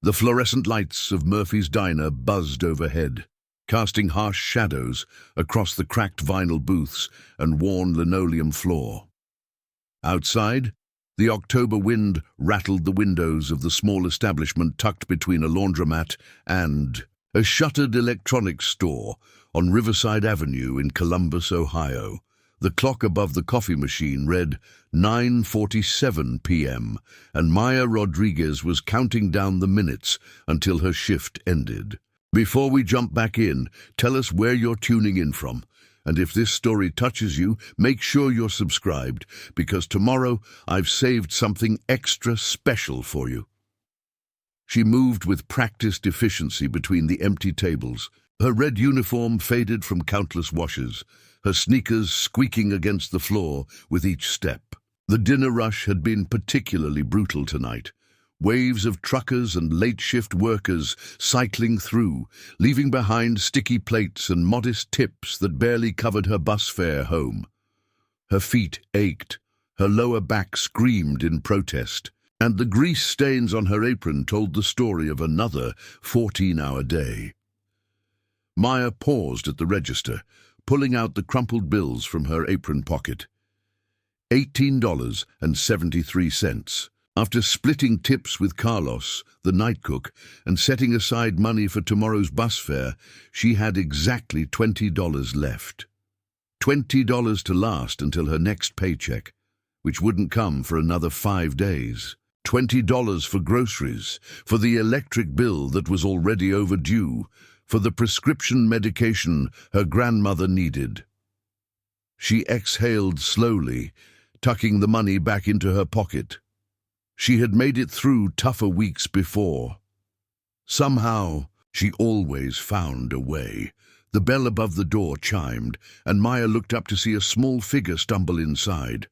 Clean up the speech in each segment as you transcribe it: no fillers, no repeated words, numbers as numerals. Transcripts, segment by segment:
The fluorescent lights of Murphy's diner buzzed overhead, casting harsh shadows across the cracked vinyl booths and worn linoleum floor. Outside, the October wind rattled the windows of the small establishment tucked between a laundromat and a shuttered electronics store on Riverside Avenue in Columbus, Ohio. The clock above the coffee machine read 9:47 p.m., and Maya Rodriguez was counting down the minutes until her shift ended. Before we jump back in, tell us where you're tuning in from. And if this story touches you, make sure you're subscribed, because tomorrow I've saved something extra special for you. She moved with practiced efficiency between the empty tables. Her red uniform faded from countless washes, her sneakers squeaking against the floor with each step. The dinner rush had been particularly brutal tonight. Waves of truckers and late-shift workers cycling through, leaving behind sticky plates and modest tips that barely covered her bus fare home. Her feet ached, her lower back screamed in protest, and the grease stains on her apron told the story of another 14-hour day. Maya paused at the register, pulling out the crumpled bills from her apron pocket. $18.73. After splitting tips with Carlos, the night cook, and setting aside money for tomorrow's bus fare, she had exactly $20 left. $20 to last until her next paycheck, which wouldn't come for another 5 days. $20 for groceries, for the electric bill that was already overdue, for the prescription medication her grandmother needed. She exhaled slowly, tucking the money back into her pocket. She had made it through tougher weeks before. Somehow, she always found a way. The bell above the door chimed, and Maya looked up to see a small figure stumble inside.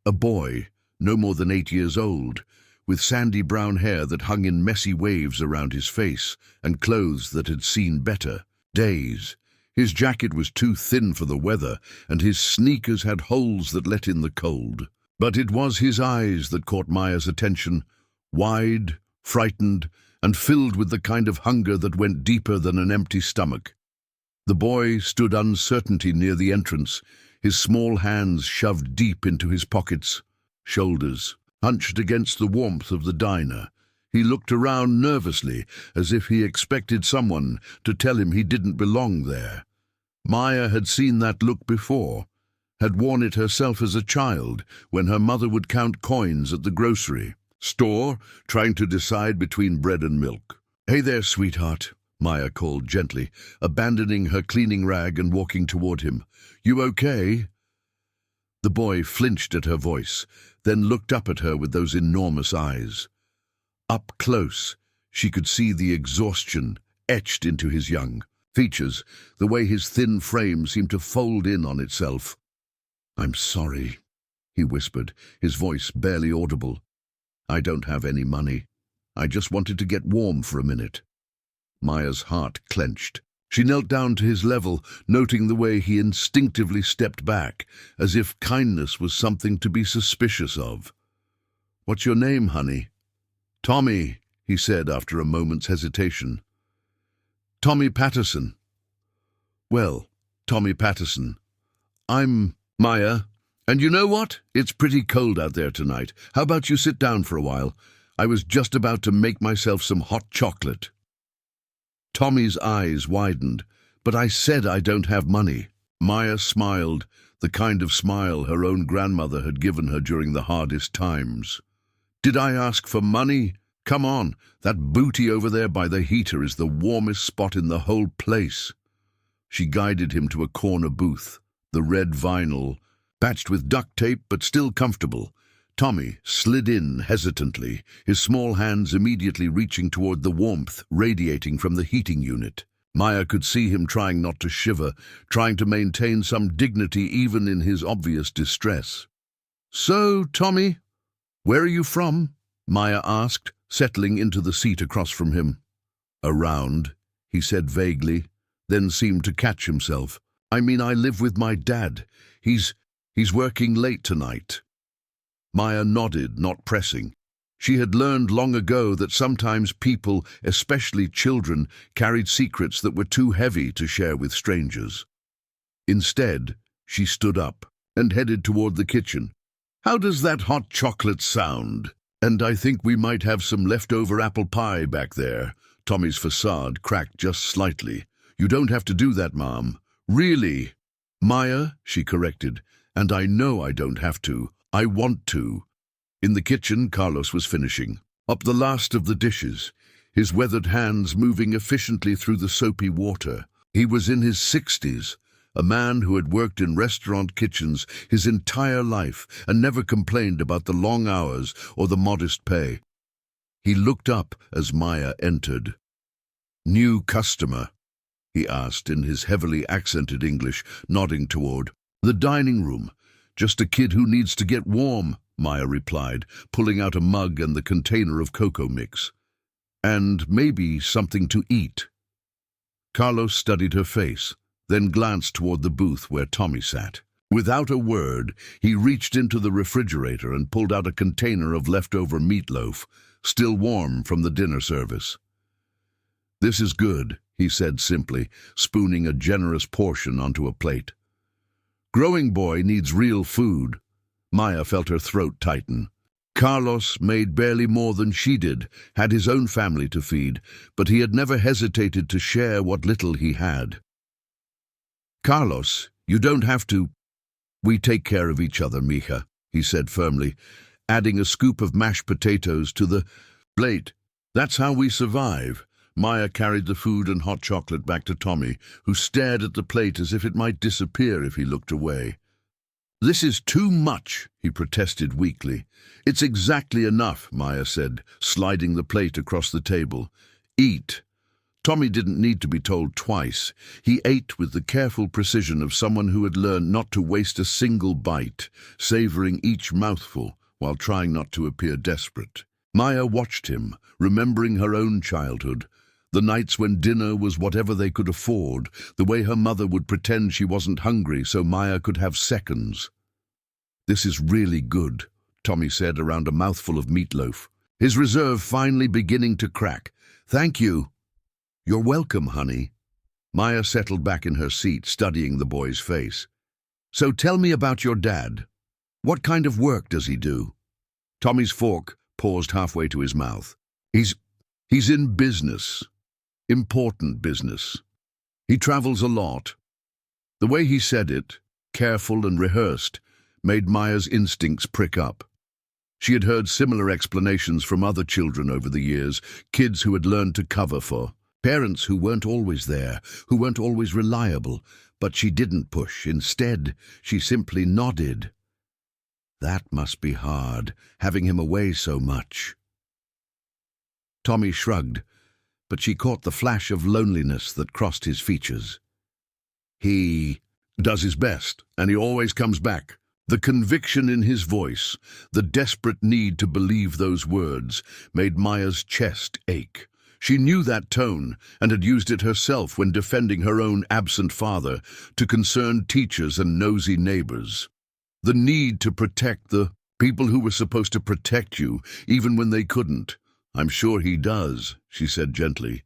A boy, no more than 8 years old, with sandy brown hair that hung in messy waves around his face and clothes that had seen better days. His jacket was too thin for the weather, and his sneakers had holes that let in the cold. But it was his eyes that caught Maya's attention, wide, frightened, and filled with the kind of hunger that went deeper than an empty stomach. The boy stood uncertainty near the entrance, his small hands shoved deep into his pockets, shoulders hunched against the warmth of the diner. He looked around nervously, as if he expected someone to tell him he didn't belong there. Maya had seen that look before, had worn it herself as a child when her mother would count coins at the grocery store, trying to decide between bread and milk. "Hey there, sweetheart," Maya called gently, abandoning her cleaning rag and walking toward him. "You okay?" The boy flinched at her voice, then looked up at her with those enormous eyes. Up close, she could see the exhaustion etched into his young features, the way his thin frame seemed to fold in on itself. "I'm sorry," he whispered, his voice barely audible. "I don't have any money. I just wanted to get warm for a minute." Maya's heart clenched. She knelt down to his level, noting the way he instinctively stepped back, as if kindness was something to be suspicious of. "What's your name, honey?" "Tommy," he said after a moment's hesitation. "Tommy Patterson." "Well, Tommy Patterson, I'm Maya, and you know what? It's pretty cold out there tonight. How about you sit down for a while? I was just about to make myself some hot chocolate." Tommy's eyes widened. "But I said I don't have money." Maya smiled, the kind of smile her own grandmother had given her during the hardest times. "Did I ask for money? Come on, that booty over there by the heater is the warmest spot in the whole place." She guided him to a corner booth, the red vinyl, patched with duct tape but still comfortable. Tommy slid in hesitantly, his small hands immediately reaching toward the warmth radiating from the heating unit. Maya could see him trying not to shiver, trying to maintain some dignity even in his obvious distress. "So, Tommy, where are you from?" Maya asked, settling into the seat across from him. "Around," he said vaguely, then seemed to catch himself. "I mean, I live with my dad. He's working late tonight." Maya nodded, not pressing. She had learned long ago that sometimes people, especially children, carried secrets that were too heavy to share with strangers. Instead, she stood up and headed toward the kitchen. "How does that hot chocolate sound? And I think we might have some leftover apple pie back there." Tommy's facade cracked just slightly. "You don't have to do that, Mom." "Really?" "Maya," she corrected, "and I know I don't have to. I want to." In the kitchen, Carlos was finishing up the last of the dishes, his weathered hands moving efficiently through the soapy water. He was in his 60s, a man who had worked in restaurant kitchens his entire life and never complained about the long hours or the modest pay. He looked up as Maya entered. "New customer?" he asked in his heavily accented English, nodding toward the dining room. "Just a kid who needs to get warm," Maya replied, pulling out a mug and the container of cocoa mix. "And maybe something to eat." Carlos studied her face, then glanced toward the booth where Tommy sat. Without a word, he reached into the refrigerator and pulled out a container of leftover meatloaf, still warm from the dinner service. "This is good," he said simply, spooning a generous portion onto a plate. "Growing boy needs real food." Maya felt her throat tighten. Carlos made barely more than she did, had his own family to feed, but he had never hesitated to share what little he had. "Carlos, you don't have to." "We take care of each other, mija," he said firmly, adding a scoop of mashed potatoes to the plate. "That's how we survive." Maya carried the food and hot chocolate back to Tommy, who stared at the plate as if it might disappear if he looked away. "This is too much," he protested weakly. "It's exactly enough," Maya said, sliding the plate across the table. "Eat." Tommy didn't need to be told twice. He ate with the careful precision of someone who had learned not to waste a single bite, savoring each mouthful while trying not to appear desperate. Maya watched him, remembering her own childhood, the nights when dinner was whatever they could afford, the way her mother would pretend she wasn't hungry so Maya could have seconds. "This is really good," Tommy said around a mouthful of meatloaf, his reserve finally beginning to crack. "Thank you." "You're welcome, honey." Maya settled back in her seat, studying the boy's face. "So tell me about your dad. What kind of work does he do?" Tommy's fork paused halfway to his mouth. He's in business. Important business. He travels a lot." The way he said it, careful and rehearsed, made Maya's instincts prick up. She had heard similar explanations from other children over the years, kids who had learned to cover for parents who weren't always there, who weren't always reliable, but she didn't push. Instead, she simply nodded. That must be hard, having him away so much. Tommy shrugged, but she caught the flash of loneliness that crossed his features. "He does his best, and he always comes back." The conviction in his voice, the desperate need to believe those words, made Maya's chest ache. She knew that tone and had used it herself when defending her own absent father to concerned teachers and nosy neighbors. The need to protect the people who were supposed to protect you, even when they couldn't. "I'm sure he does," she said gently.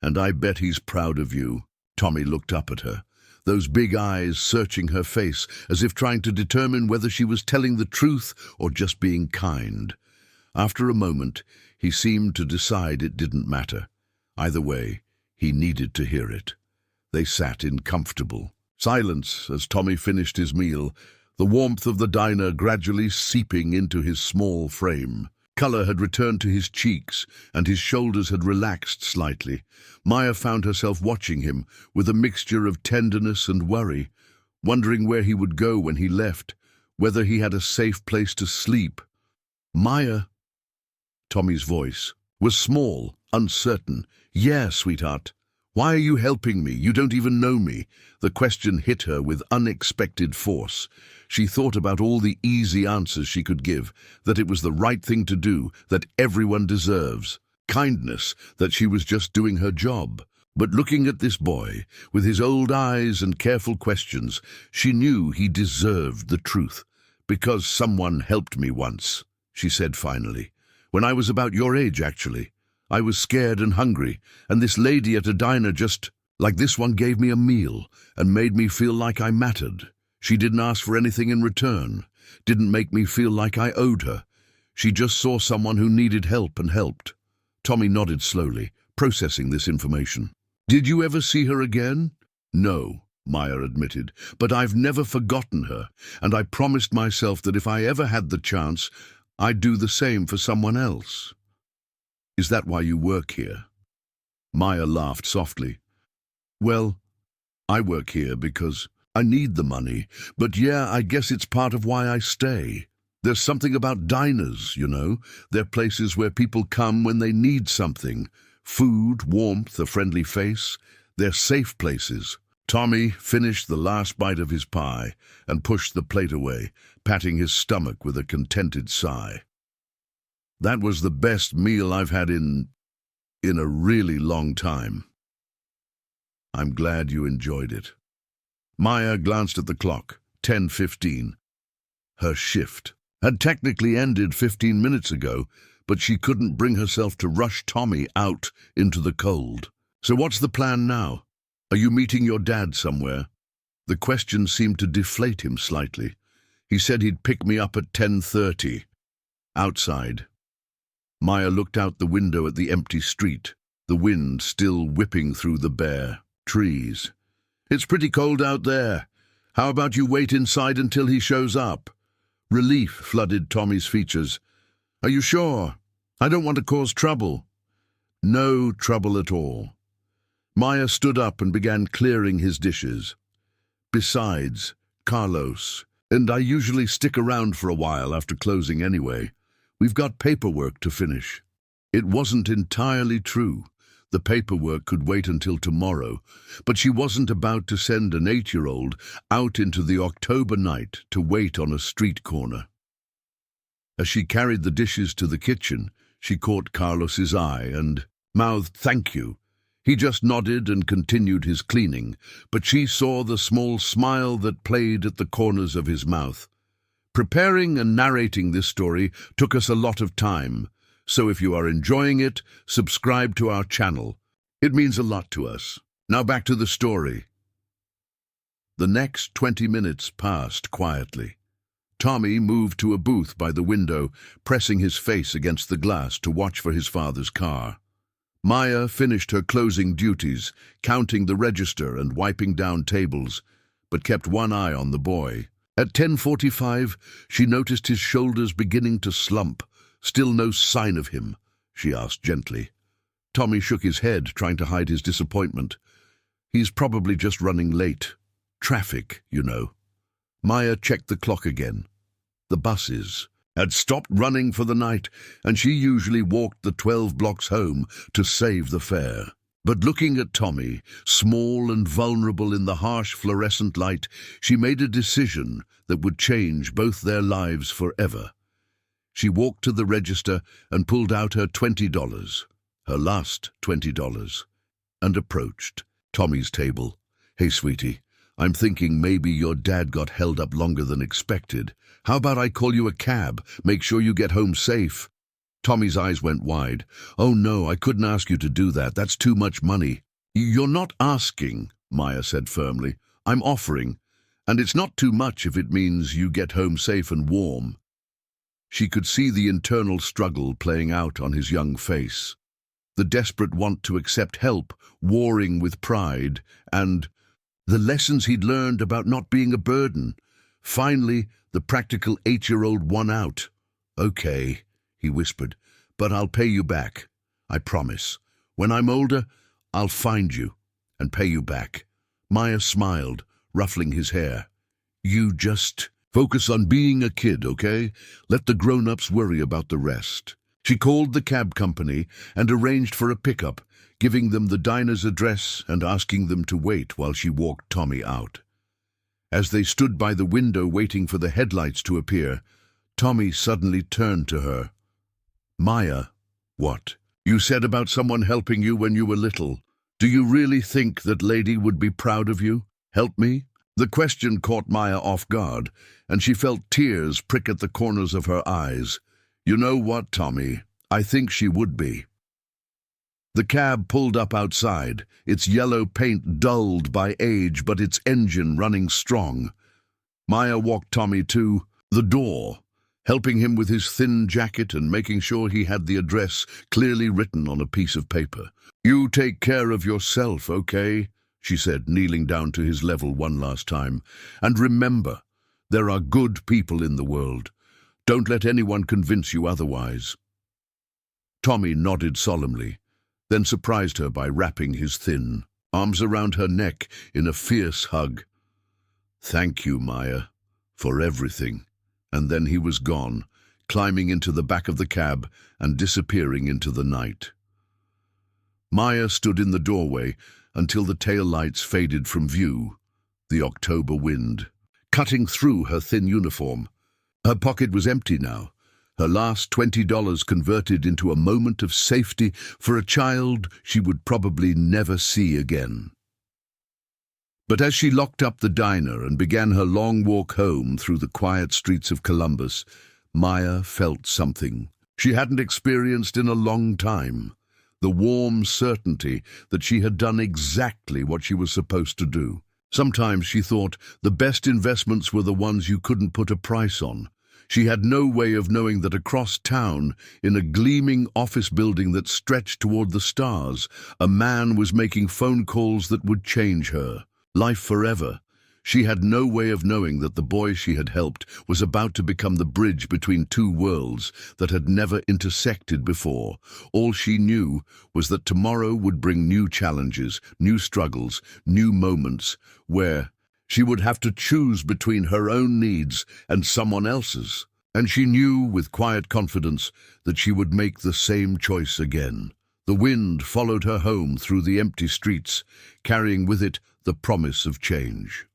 "And I bet he's proud of you." Tommy looked up at her, those big eyes searching her face as if trying to determine whether she was telling the truth or just being kind. After a moment, he seemed to decide it didn't matter. Either way, he needed to hear it. They sat in comfortable silence as Tommy finished his meal, the warmth of the diner gradually seeping into his small frame. Color had returned to his cheeks, and his shoulders had relaxed slightly. Maya found herself watching him with a mixture of tenderness and worry, wondering where he would go when he left, whether he had a safe place to sleep. "Maya," Tommy's voice was small, uncertain. "Yeah, sweetheart. Why are you helping me? You don't even know me." The question hit her with unexpected force. She thought about all the easy answers she could give, that it was the right thing to do, that everyone deserves. Kindness, that she was just doing her job. But looking at this boy, with his old eyes and careful questions, she knew he deserved the truth. "Because someone helped me once," she said finally. When I was about your age, actually. I was scared and hungry, and this lady at a diner just, like this one, gave me a meal and made me feel like I mattered. She didn't ask for anything in return, didn't make me feel like I owed her. She just saw someone who needed help and helped. Tommy nodded slowly, processing this information. Did you ever see her again? No, Maya admitted, but I've never forgotten her, and I promised myself that if I ever had the chance, I'd do the same for someone else. Is that why you work here? Maya laughed softly. Well, I work here because I need the money, but yeah, I guess it's part of why I stay. There's something about diners, you know. They're places where people come when they need something. Food, warmth, a friendly face. They're safe places. Tommy finished the last bite of his pie and pushed the plate away, patting his stomach with a contented sigh. That was the best meal I've had in a really long time. I'm glad you enjoyed it. Maya glanced at the clock, 10:15. Her shift had technically ended 15 minutes ago, but she couldn't bring herself to rush Tommy out into the cold. So what's the plan now? Are you meeting your dad somewhere? The question seemed to deflate him slightly. He said he'd pick me up at 10:30. Outside. Maya looked out the window at the empty street, the wind still whipping through the bare trees. It's pretty cold out there. How about you wait inside until he shows up? Relief flooded Tommy's features. Are you sure? I don't want to cause trouble. No trouble at all. Maya stood up and began clearing his dishes. Besides, Carlos, and I usually stick around for a while after closing anyway. We've got paperwork to finish. It wasn't entirely true. The paperwork could wait until tomorrow, but she wasn't about to send an 8-year-old out into the October night to wait on a street corner. As she carried the dishes to the kitchen, she caught Carlos's eye and mouthed "Thank you." He just nodded and continued his cleaning, but she saw the small smile that played at the corners of his mouth. Preparing and narrating this story took us a lot of time, so if you are enjoying it, subscribe to our channel. It means a lot to us. Now back to the story. The next 20 minutes passed quietly. Tommy moved to a booth by the window, pressing his face against the glass to watch for his father's car. Maya finished her closing duties, counting the register and wiping down tables, but kept one eye on the boy. At 10:45, she noticed his shoulders beginning to slump. Still no sign of him, she asked gently. Tommy shook his head, trying to hide his disappointment. He's probably just running late. Traffic, you know. Maya checked the clock again. The buses had stopped running for the night, and she usually walked the 12 blocks home to save the fare. But looking at Tommy, small and vulnerable in the harsh fluorescent light, she made a decision that would change both their lives forever. She walked to the register and pulled out her $20, her last $20, and approached Tommy's table. Hey, sweetie, I'm thinking maybe your dad got held up longer than expected. How about I call you a cab? Make sure you get home safe. Tommy's eyes went wide. Oh no, I couldn't ask you to do that. That's too much money. You're not asking, Maya said firmly. I'm offering. And it's not too much if it means you get home safe and warm. She could see the internal struggle playing out on his young face. The desperate want to accept help, warring with pride, and the lessons he'd learned about not being a burden. Finally, the practical 8-year-old won out. Okay, he whispered, but I'll pay you back. I promise. When I'm older, I'll find you and pay you back. Maya smiled, ruffling his hair. You just focus on being a kid, okay? Let the grown-ups worry about the rest. She called the cab company and arranged for a pickup, giving them the diner's address and asking them to wait while she walked Tommy out. As they stood by the window waiting for the headlights to appear, Tommy suddenly turned to her. Maya, what? You said about someone helping you when you were little. Do you really think that lady would be proud of you? Help me? The question caught Maya off guard, and she felt tears prick at the corners of her eyes. You know what, Tommy? I think she would be. The cab pulled up outside, its yellow paint dulled by age but its engine running strong. Maya walked Tommy to the door, helping him with his thin jacket and making sure he had the address clearly written on a piece of paper. "You take care of yourself, okay?" she said, kneeling down to his level one last time. "And remember, there are good people in the world. Don't let anyone convince you otherwise." Tommy nodded solemnly, then surprised her by wrapping his thin arms around her neck in a fierce hug. "Thank you, Maya, for everything." And then he was gone, climbing into the back of the cab and disappearing into the night. Maya stood in the doorway until the tail lights faded from view, the October wind cutting through her thin uniform. Her pocket was empty now, her last $20 converted into a moment of safety for a child she would probably never see again. But as she locked up the diner and began her long walk home through the quiet streets of Columbus, Maya felt something she hadn't experienced in a long time, the warm certainty that she had done exactly what she was supposed to do. Sometimes she thought the best investments were the ones you couldn't put a price on. She had no way of knowing that across town, in a gleaming office building that stretched toward the stars, a man was making phone calls that would change her life forever. She had no way of knowing that the boy she had helped was about to become the bridge between two worlds that had never intersected before. All she knew was that tomorrow would bring new challenges, new struggles, new moments, where she would have to choose between her own needs and someone else's. And she knew with quiet confidence that she would make the same choice again. The wind followed her home through the empty streets, carrying with it the promise of change.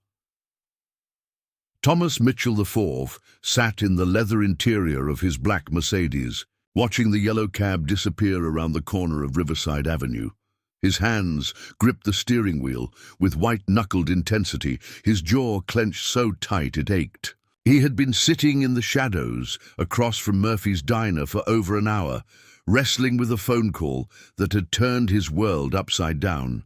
Thomas Mitchell IV sat in the leather interior of his black Mercedes, watching the yellow cab disappear around the corner of Riverside Avenue. His hands gripped the steering wheel with white-knuckled intensity, his jaw clenched so tight it ached. He had been sitting in the shadows across from Murphy's Diner for over an hour, wrestling with a phone call that had turned his world upside down.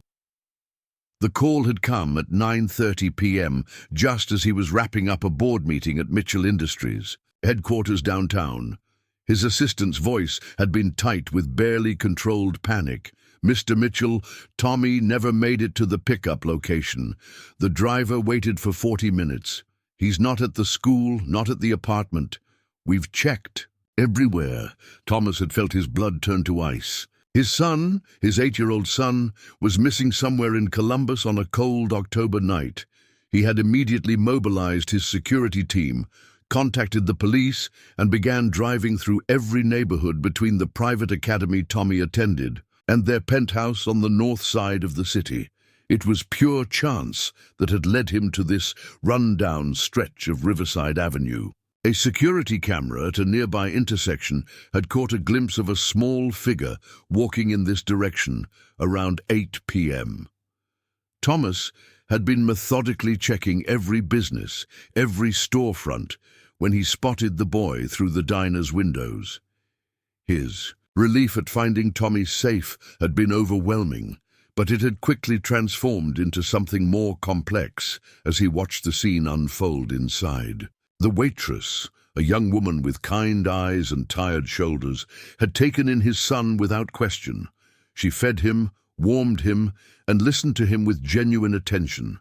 The call had come at 9:30 p.m., just as he was wrapping up a board meeting at Mitchell Industries, headquarters downtown. His assistant's voice had been tight with barely controlled panic. "Mr. Mitchell, Tommy never made it to the pickup location. The driver waited for 40 minutes. He's not at the school, not at the apartment. We've checked everywhere." Thomas had felt his blood turn to ice. His son, his 8-year-old son, was missing somewhere in Columbus on a cold October night. He had immediately mobilized his security team, contacted the police, and began driving through every neighborhood between the private academy Tommy attended and their penthouse on the north side of the city. It was pure chance that had led him to this run-down stretch of Riverside Avenue. A security camera at a nearby intersection had caught a glimpse of a small figure walking in this direction around 8 p.m. Thomas had been methodically checking every business, every storefront, when he spotted the boy through the diner's windows. His relief at finding Tommy safe had been overwhelming, but it had quickly transformed into something more complex as he watched the scene unfold inside. The waitress, a young woman with kind eyes and tired shoulders, had taken in his son without question. She fed him, warmed him, and listened to him with genuine attention.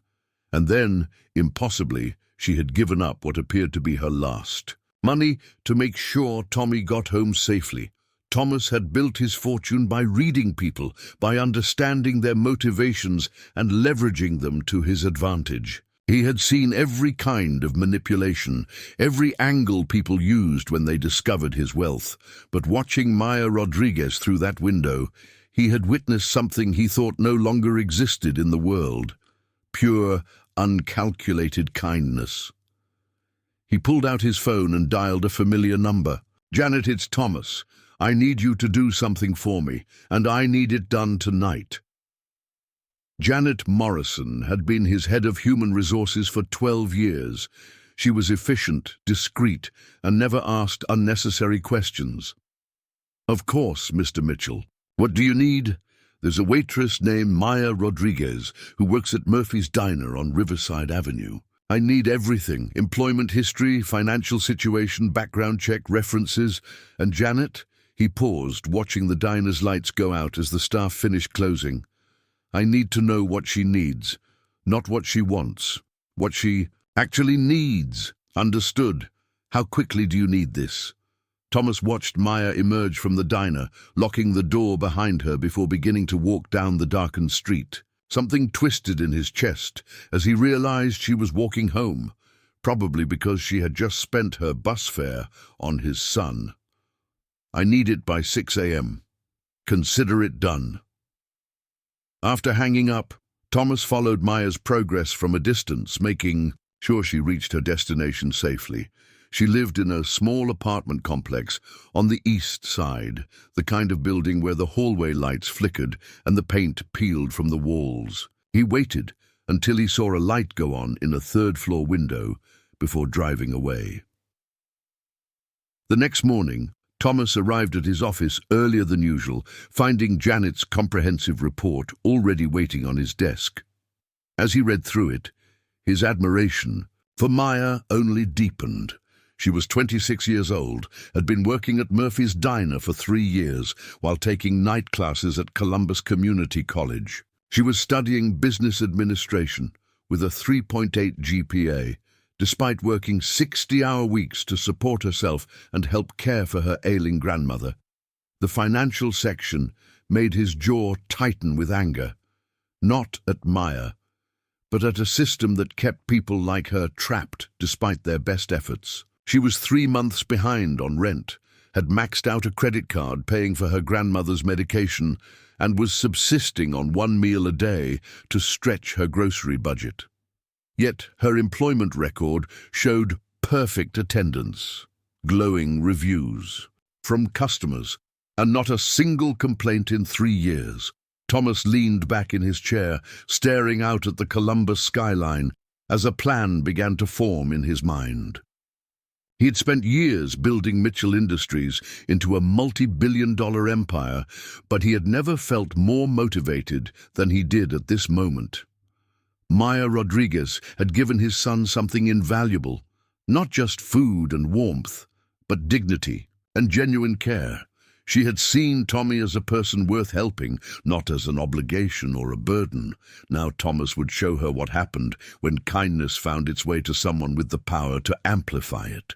And then, impossibly, she had given up what appeared to be her last money to make sure Tommy got home safely. Thomas had built his fortune by reading people, by understanding their motivations and leveraging them to his advantage. He had seen every kind of manipulation, every angle people used when they discovered his wealth. But watching Maya Rodriguez through that window, he had witnessed something he thought no longer existed in the world: pure, uncalculated kindness. He pulled out his phone and dialed a familiar number. "Janet, it's Thomas. I need you to do something for me, and I need it done tonight." Janet Morrison had been his head of human resources for 12 years. She was efficient, discreet, and never asked unnecessary questions. Of course, Mr. Mitchell. What do you need? There's a waitress named Maya Rodriguez who works at Murphy's Diner on Riverside Avenue. I need everything: employment history, financial situation, background check, references. And Janet? He paused, watching the diner's lights go out as the staff finished closing. I need to know what she needs, not what she wants. What she actually needs. Understood. How quickly do you need this? Thomas watched Maya emerge from the diner, locking the door behind her before beginning to walk down the darkened street. Something twisted in his chest as he realized she was walking home, probably because she had just spent her bus fare on his son. I need it by 6 a.m. Consider it done. After hanging up, Thomas followed Maya's progress from a distance, making sure she reached her destination safely. She lived in a small apartment complex on the east side, the kind of building where the hallway lights flickered and the paint peeled from the walls. He waited until he saw a light go on in a third-floor window before driving away. The next morning, Thomas arrived at his office earlier than usual, finding Janet's comprehensive report already waiting on his desk. As he read through it, his admiration for Maya only deepened. She was 26 years old, had been working at Murphy's Diner for 3 years while taking night classes at Columbus Community College. She was studying business administration with a 3.8 GPA, despite working 60-hour weeks to support herself and help care for her ailing grandmother. The financial section made his jaw tighten with anger, not at Maya, but at a system that kept people like her trapped despite their best efforts. She was 3 months behind on rent, had maxed out a credit card paying for her grandmother's medication, and was subsisting on 1 meal a day to stretch her grocery budget. Yet her employment record showed perfect attendance, glowing reviews from customers, and not a single complaint in 3 years. Thomas leaned back in his chair, staring out at the Columbus skyline as a plan began to form in his mind. He had spent years building Mitchell Industries into a multi-billion-dollar empire, but he had never felt more motivated than he did at this moment. Maya Rodriguez had given his son something invaluable, not just food and warmth, but dignity and genuine care. She had seen Tommy as a person worth helping, not as an obligation or a burden. Now Thomas would show her what happened when kindness found its way to someone with the power to amplify it.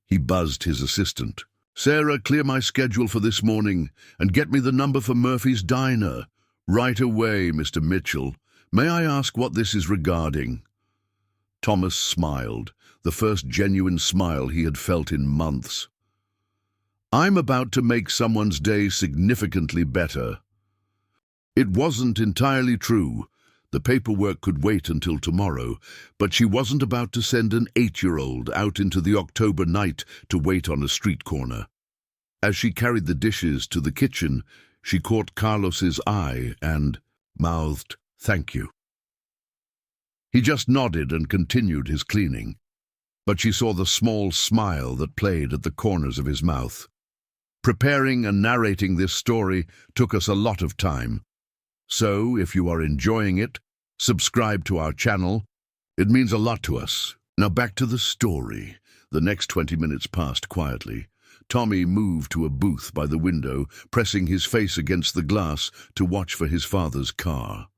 He buzzed his assistant. "Sarah, clear my schedule for this morning and get me the number for Murphy's Diner." "Right away, Mr. Mitchell. May I ask what this is regarding?" Thomas smiled, the first genuine smile he had felt in months. "I'm about to make someone's day significantly better." It wasn't entirely true. The paperwork could wait until tomorrow, but she wasn't about to send an 8-year-old out into the October night to wait on a street corner. As she carried the dishes to the kitchen, she caught Carlos's eye and mouthed, "Thank you." He just nodded and continued his cleaning, but she saw the small smile that played at the corners of his mouth. Preparing and narrating this story took us a lot of time. So, if you are enjoying it, subscribe to our channel. It means a lot to us. Now back to the story. The next 20 minutes passed quietly. Tommy moved to a booth by the window, pressing his face against the glass to watch for his father's car.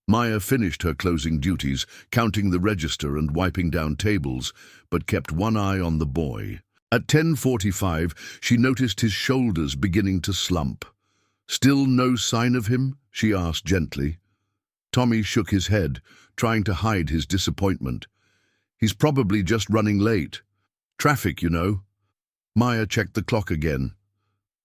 Maya finished her closing duties, counting the register and wiping down tables, but kept one eye on the boy. At 10:45, she noticed his shoulders beginning to slump. "Still no sign of him?" she asked gently. Tommy shook his head, trying to hide his disappointment. "He's probably just running late. Traffic, you know." Maya checked the clock again.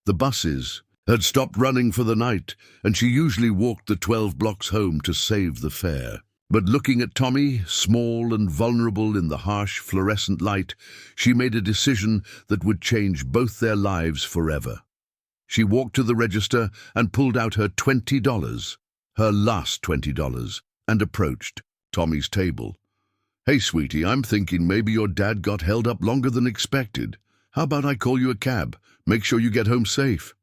The buses had stopped running for the night, and she usually walked the 12 blocks home to save the fare. But looking at Tommy, small and vulnerable in the harsh fluorescent light, she made a decision that would change both their lives forever. She walked to the register and pulled out her $20, her last $20, and approached Tommy's table. "Hey, sweetie, I'm thinking maybe your dad got held up longer than expected. How about I call you a cab? Make sure you get home safe."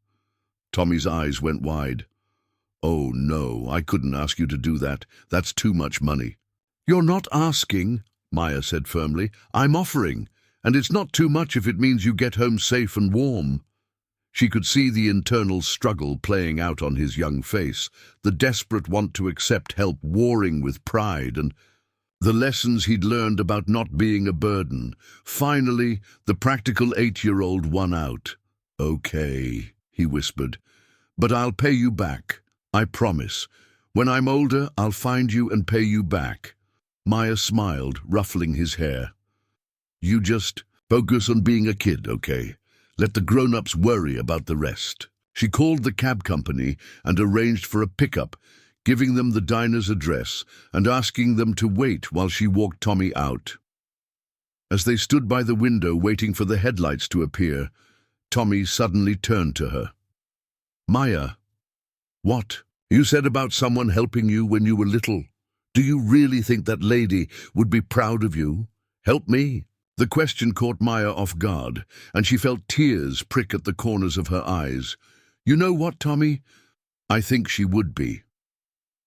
Tommy's eyes went wide. "Oh, no, I couldn't ask you to do that. That's too much money." "You're not asking," Maya said firmly. "I'm offering, and it's not too much if it means you get home safe and warm." She could see the internal struggle playing out on his young face, the desperate want to accept help warring with pride, and the lessons he'd learned about not being a burden. Finally, the practical 8-year-old won out. "Okay," he whispered, "but I'll pay you back. I promise. When I'm older, I'll find you and pay you back." Maya smiled, ruffling his hair. "You just focus on being a kid, okay? Let the grown-ups worry about the rest." She called the cab company and arranged for a pickup, giving them the diner's address and asking them to wait while she walked Tommy out. As they stood by the window waiting for the headlights to appear, Tommy suddenly turned to her. "Maya." "What? You said about someone helping you when you were little. Do you really think that lady would be proud of you? Help me?" The question caught Maya off guard, and she felt tears prick at the corners of her eyes. "You know what, Tommy? I think she would be."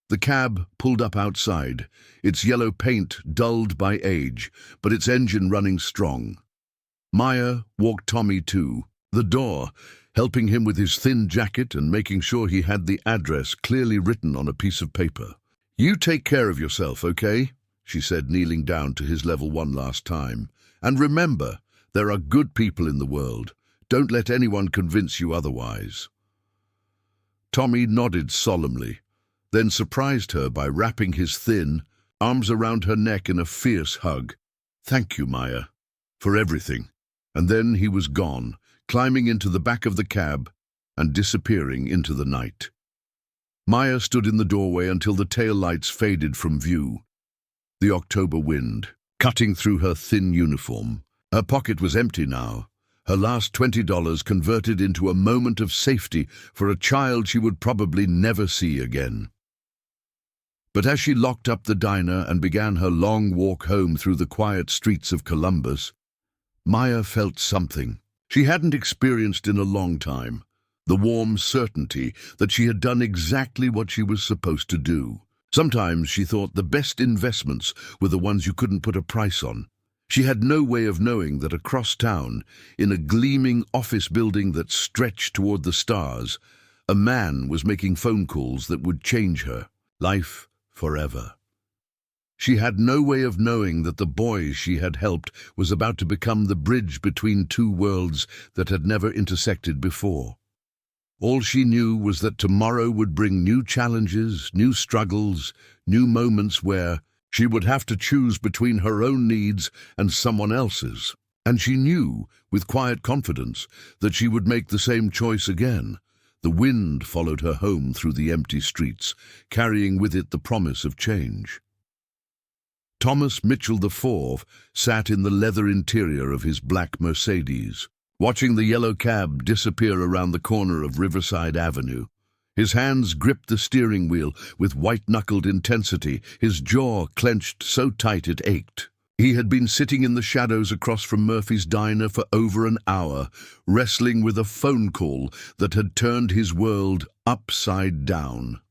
The cab pulled up outside, its yellow paint dulled by age, but its engine running strong. Maya walked Tommy to the door, helping him with his thin jacket and making sure he had the address clearly written on a piece of paper. "You take care of yourself, okay?" she said, kneeling down to his level one last time. "And remember, there are good people in the world. Don't let anyone convince you otherwise." Tommy nodded solemnly, then surprised her by wrapping his thin arms around her neck in a fierce hug. "Thank you, Maya, for everything." And then he was gone, climbing into the back of the cab and disappearing into the night. Maya stood in the doorway until the tail lights faded from view. The October wind cutting through her thin uniform. Her pocket was empty now, her last $20 converted into a moment of safety for a child she would probably never see again. But as she locked up the diner and began her long walk home through the quiet streets of Columbus, Maya felt something she hadn't experienced in a long time, the warm certainty that she had done exactly what she was supposed to do. Sometimes she thought the best investments were the ones you couldn't put a price on. She had no way of knowing that across town, in a gleaming office building that stretched toward the stars, a man was making phone calls that would change her life forever. She had no way of knowing that the boy she had helped was about to become the bridge between two worlds that had never intersected before. All she knew was that tomorrow would bring new challenges, new struggles, new moments where she would have to choose between her own needs and someone else's. And she knew, with quiet confidence, that she would make the same choice again. The wind followed her home through the empty streets, carrying with it the promise of change. Thomas Mitchell IV sat in the leather interior of his black Mercedes, watching the yellow cab disappear around the corner of Riverside Avenue. His hands gripped the steering wheel with white-knuckled intensity, his jaw clenched so tight it ached. He had been sitting in the shadows across from Murphy's diner for over an hour, wrestling with a phone call that had turned his world upside down.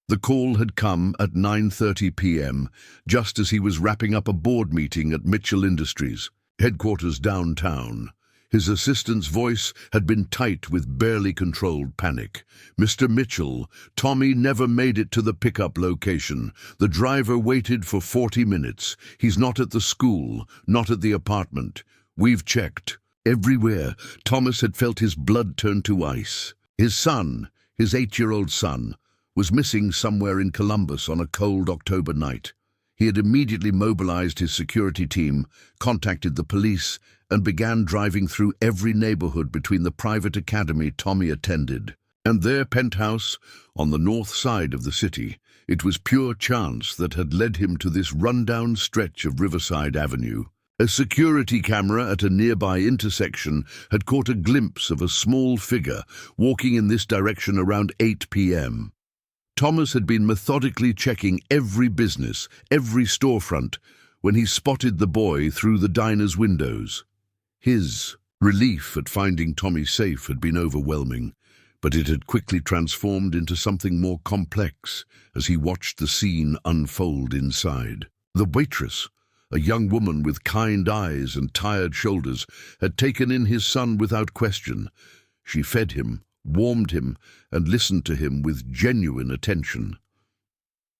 The call had come at 9:30 p.m., just as he was wrapping up a board meeting at Mitchell Industries, headquarters downtown. His assistant's voice had been tight with barely controlled panic. "Mr. Mitchell, Tommy never made it to the pickup location. The driver waited for 40 minutes. He's not at the school, not at the apartment. We've checked. Everywhere." Thomas had felt his blood turn to ice. His son, his 8-year-old son, was missing somewhere in Columbus on a cold October night. He had immediately mobilized his security team, contacted the police, and began driving through every neighborhood between the private academy Tommy attended and their penthouse on the north side of the city. It was pure chance that had led him to this rundown stretch of Riverside Avenue. A security camera at a nearby intersection had caught a glimpse of a small figure walking in this direction around 8 p.m. Thomas had been methodically checking every business, every storefront, when he spotted the boy through the diner's windows. His relief at finding Tommy safe had been overwhelming, but it had quickly transformed into something more complex as he watched the scene unfold inside. The waitress, a young woman with kind eyes and tired shoulders, had taken in his son without question. She fed him, warmed him, and listened to him with genuine attention.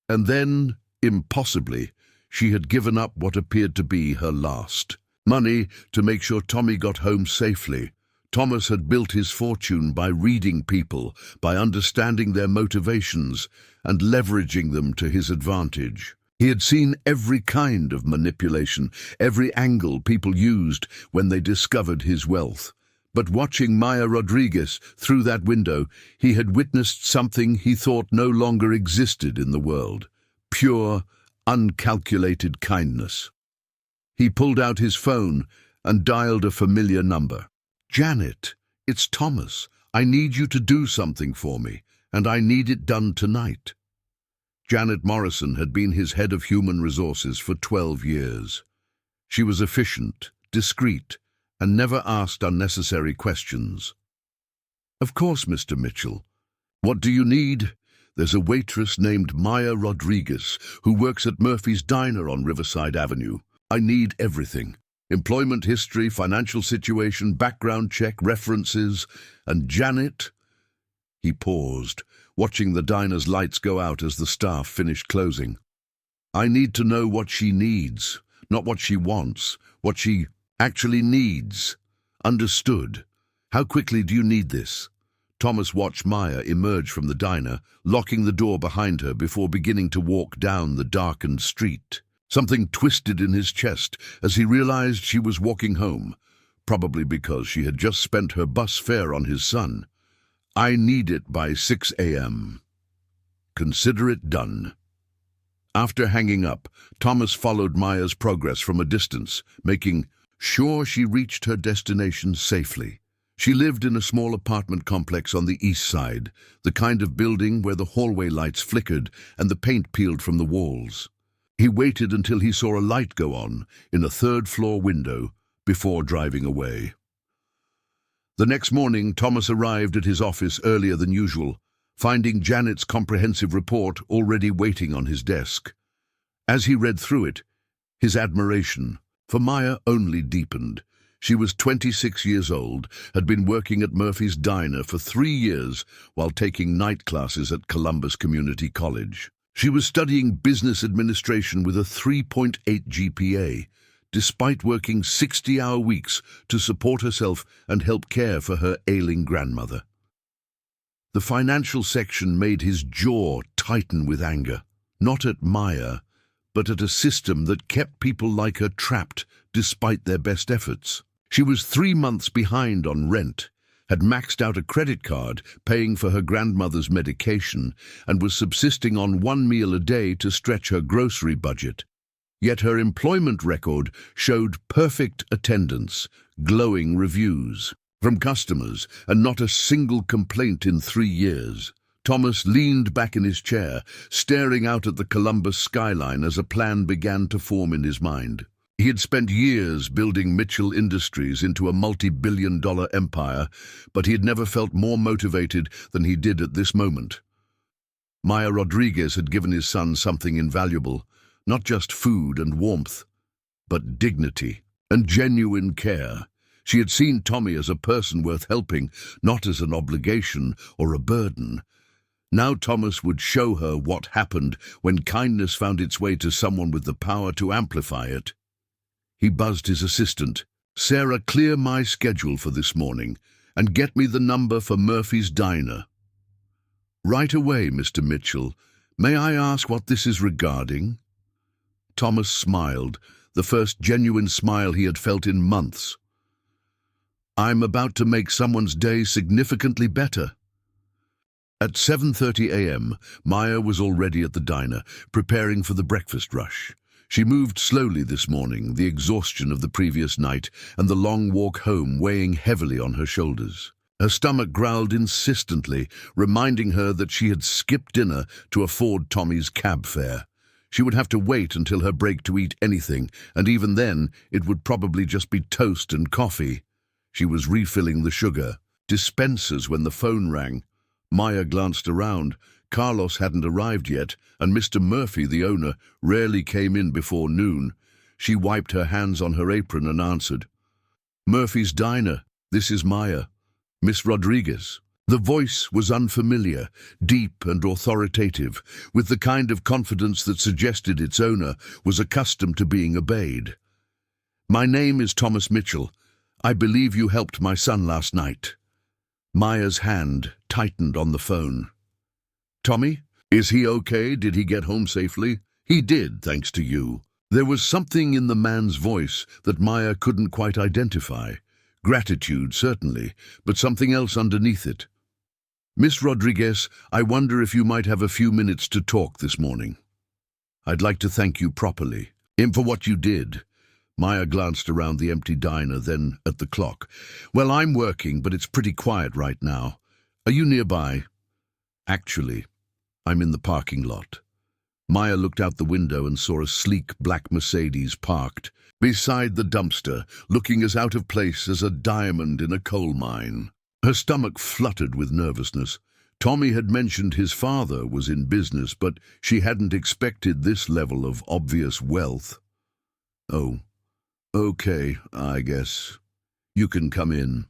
And then, impossibly, she had given up what appeared to be her last. Money to make sure Tommy got home safely. Thomas had built his fortune by reading people, by understanding their motivations, and leveraging them to his advantage. He had seen every kind of manipulation, every angle people used when they discovered his wealth. But watching Maya Rodriguez through that window, he had witnessed something he thought no longer existed in the world. Pure, uncalculated kindness. He pulled out his phone and dialed a familiar number. "Janet, it's Thomas. I need you to do something for me, and I need it done tonight." Janet Morrison had been his head of human resources for 12 years. She was efficient, discreet, and never asked unnecessary questions. "Of course, Mr. Mitchell. What do you need?" "There's a waitress named Maya Rodriguez who works at Murphy's Diner on Riverside Avenue. I need everything. Employment history, financial situation, background check, references, and Janet." He paused, watching the diner's lights go out as the staff finished closing. "I need to know what she needs, not what she wants, what she actually needs." "Understood. How quickly do you need this?" Thomas watched Maya emerge from the diner, locking the door behind her before beginning to walk down the darkened street. Something twisted in his chest as he realized she was walking home, probably because she had just spent her bus fare on his son. "I need it by 6 a.m. Consider it done." After hanging up, Thomas followed Maya's progress from a distance, making sure she reached her destination safely. She lived in a small apartment complex on the east side, the kind of building where the hallway lights flickered and the paint peeled from the walls. He waited until he saw a light go on in a third-floor window before driving away. The next morning, Thomas arrived at his office earlier than usual, finding Janet's comprehensive report already waiting on his desk. As he read through it, his admiration for Maya only deepened. She was 26 years old, had been working at Murphy's Diner for 3 years while taking night classes at Columbus Community College. She was studying business administration with a 3.8 GPA, despite working 60-hour weeks to support herself and help care for her ailing grandmother. The financial section made his jaw tighten with anger, not at Maya, but at a system that kept people like her trapped despite their best efforts. She was 3 months behind on rent, had maxed out a credit card paying for her grandmother's medication, and was subsisting on 1 meal a day to stretch her grocery budget. Yet her employment record showed perfect attendance, glowing reviews from customers, and not a single complaint in 3 years. Thomas leaned back in his chair, staring out at the Columbus skyline as a plan began to form in his mind. He had spent years building Mitchell Industries into a multi-billion-dollar empire, but he had never felt more motivated than he did at this moment. Maya Rodriguez had given his son something invaluable, not just food and warmth, but dignity and genuine care. She had seen Tommy as a person worth helping, not as an obligation or a burden. Now Thomas would show her what happened when kindness found its way to someone with the power to amplify it. He buzzed his assistant. "Sarah, clear my schedule for this morning and get me the number for Murphy's Diner." "Right away, Mr. Mitchell. May I ask what this is regarding?" Thomas smiled, the first genuine smile he had felt in months. "I'm about to make someone's day significantly better." At 7:30 a.m., Maya was already at the diner, preparing for the breakfast rush. She moved slowly this morning, the exhaustion of the previous night and the long walk home weighing heavily on her shoulders. Her stomach growled insistently, reminding her that she had skipped dinner to afford Tommy's cab fare. She would have to wait until her break to eat anything, and even then, it would probably just be toast and coffee. She was refilling the sugar dispensers when the phone rang. Maya glanced around. Carlos hadn't arrived yet, and Mr. Murphy, the owner, rarely came in before noon. She wiped her hands on her apron and answered. "Murphy's Diner. This is Maya. Miss Rodriguez." The voice was unfamiliar, deep and authoritative, with the kind of confidence that suggested its owner was accustomed to being obeyed. "My name is Thomas Mitchell. I believe you helped my son last night." Maya's hand tightened on the phone. "Tommy? Is he okay? Did he get home safely?" "He did, thanks to you." There was something in the man's voice that Maya couldn't quite identify. Gratitude, certainly, but something else underneath it. "Miss Rodriguez, I wonder if you might have a few minutes to talk this morning. I'd like to thank you properly for what you did." Maya glanced around the empty diner, then at the clock. "Well, I'm working, but it's pretty quiet right now. Are you nearby?" "Actually, I'm in the parking lot." Maya looked out the window and saw a sleek black Mercedes parked beside the dumpster, looking as out of place as a diamond in a coal mine. Her stomach fluttered with nervousness. Tommy had mentioned his father was in business, but she hadn't expected this level of obvious wealth. "Oh, okay, I guess. You can come in."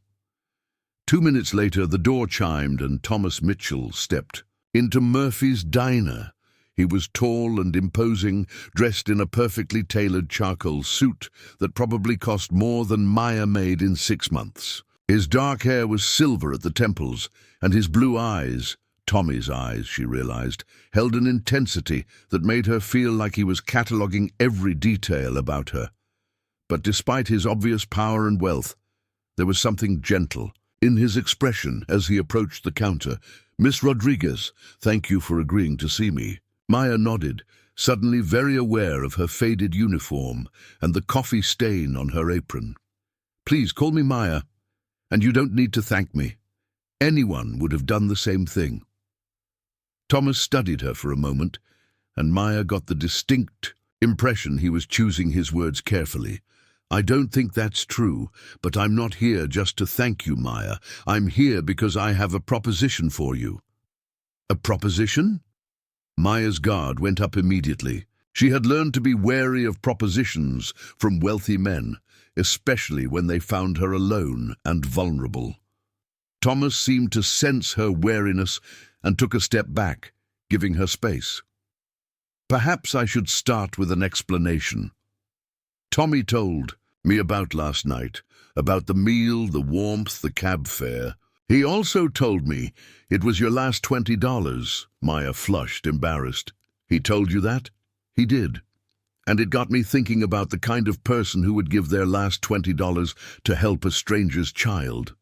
2 minutes later, the door chimed and Thomas Mitchell stepped into Murphy's Diner. He was tall and imposing, dressed in a perfectly tailored charcoal suit that probably cost more than Maya made in 6 months. His dark hair was silver at the temples, and his blue eyes, Tommy's eyes, she realized, held an intensity that made her feel like he was cataloguing every detail about her. But despite his obvious power and wealth, there was something gentle in his expression as he approached the counter. "Miss Rodriguez, thank you for agreeing to see me." Maya nodded, suddenly very aware of her faded uniform and the coffee stain on her apron. "Please call me Maya, and you don't need to thank me. Anyone would have done the same thing." Thomas studied her for a moment, and Maya got the distinct impression he was choosing his words carefully. "I don't think that's true, but I'm not here just to thank you, Maya. I'm here because I have a proposition for you." "A proposition?" Maya's guard went up immediately. She had learned to be wary of propositions from wealthy men, especially when they found her alone and vulnerable. Thomas seemed to sense her wariness and took a step back, giving her space. "Perhaps I should start with an explanation. Tommy told me about last night, about the meal, the warmth, the cab fare. He also told me it was your last $20. Maya flushed, embarrassed. "He told you that?" "He did. And it got me thinking about the kind of person who would give their last $20 to help a stranger's child."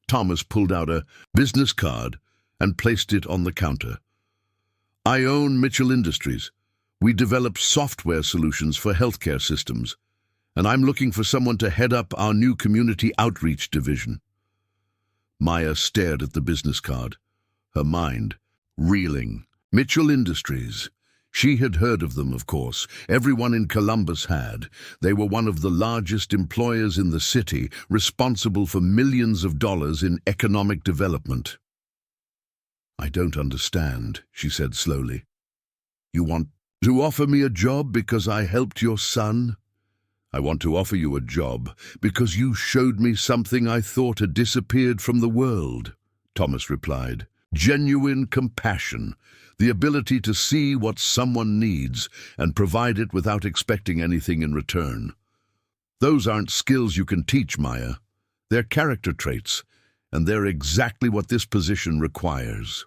Thomas pulled out a business card and placed it on the counter. "I own Mitchell Industries. We develop software solutions for healthcare systems, and I'm looking for someone to head up our new community outreach division." Maya stared at the business card, her mind reeling. Mitchell Industries. She had heard of them, of course. Everyone in Columbus had. They were one of the largest employers in the city, responsible for millions of dollars in economic development. "I don't understand," she said slowly. "You want to offer me a job because I helped your son?" "I want to offer you a job because you showed me something I thought had disappeared from the world," Thomas replied. "Genuine compassion, the ability to see what someone needs and provide it without expecting anything in return. Those aren't skills you can teach, Maya. They're character traits, and they're exactly what this position requires."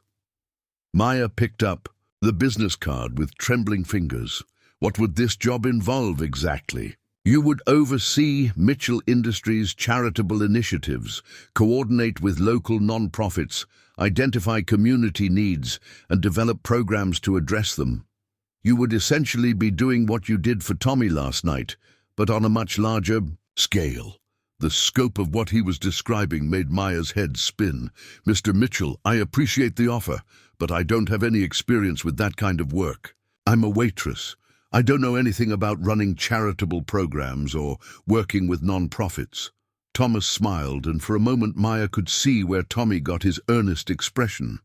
Maya picked up the business card with trembling fingers. What would this job involve exactly? "You would oversee Mitchell Industries' charitable initiatives, coordinate with local non-profits, identify community needs, and develop programs to address them. You would essentially be doing what you did for Tommy last night, but on a much larger scale." The scope of what he was describing made Maya's head spin. "Mr. Mitchell, I appreciate the offer, but I don't have any experience with that kind of work. I'm a waitress. I don't know anything about running charitable programs or working with non-profits. Thomas smiled, and for a moment Maya could see where Tommy got his earnest expression.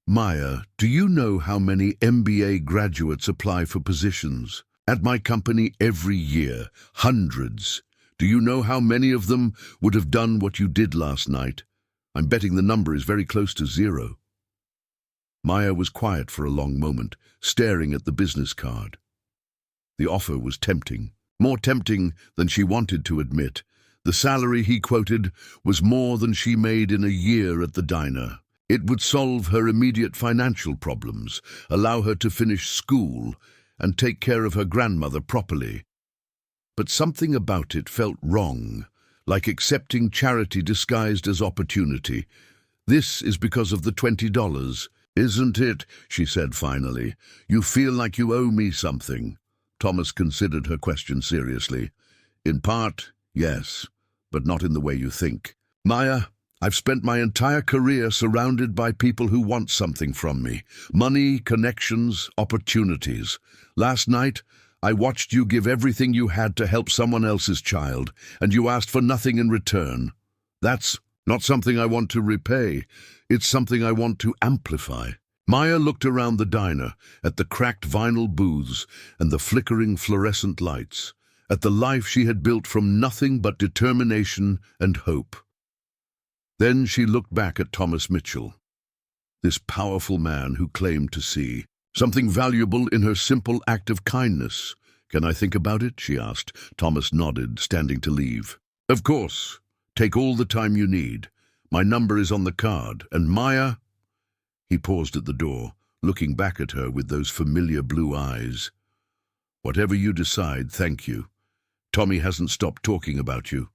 Maya, do you know how many MBA graduates apply for positions at my company every year? Hundreds. Do you know how many of them would have done what you did last night? I'm betting the number is very close to 0. Maya was quiet for a long moment, staring at the business card. The offer was tempting, more tempting than she wanted to admit. The salary he quoted was more than she made in a year at the diner. It would solve her immediate financial problems, allow her to finish school, and take care of her grandmother properly. But something about it felt wrong, like accepting charity disguised as opportunity. This is because of the $20, isn't it? She said finally. You feel like you owe me something. Thomas considered her question seriously. In part, yes, but not in the way you think. Maya, I've spent my entire career surrounded by people who want something from me. Money, connections, opportunities. Last night, I watched you give everything you had to help someone else's child, and you asked for nothing in return. That's not something I want to repay. It's something I want to amplify. Maya looked around the diner, at the cracked vinyl booths and the flickering fluorescent lights, at the life she had built from nothing but determination and hope. Then she looked back at Thomas Mitchell, this powerful man who claimed to see something valuable in her simple act of kindness. Can I think about it? She asked. Thomas nodded, standing to leave. Of course. Take all the time you need. My number is on the card. And Maya? He paused at the door, looking back at her with those familiar blue eyes. Whatever you decide, thank you. Tommy hasn't stopped talking about you.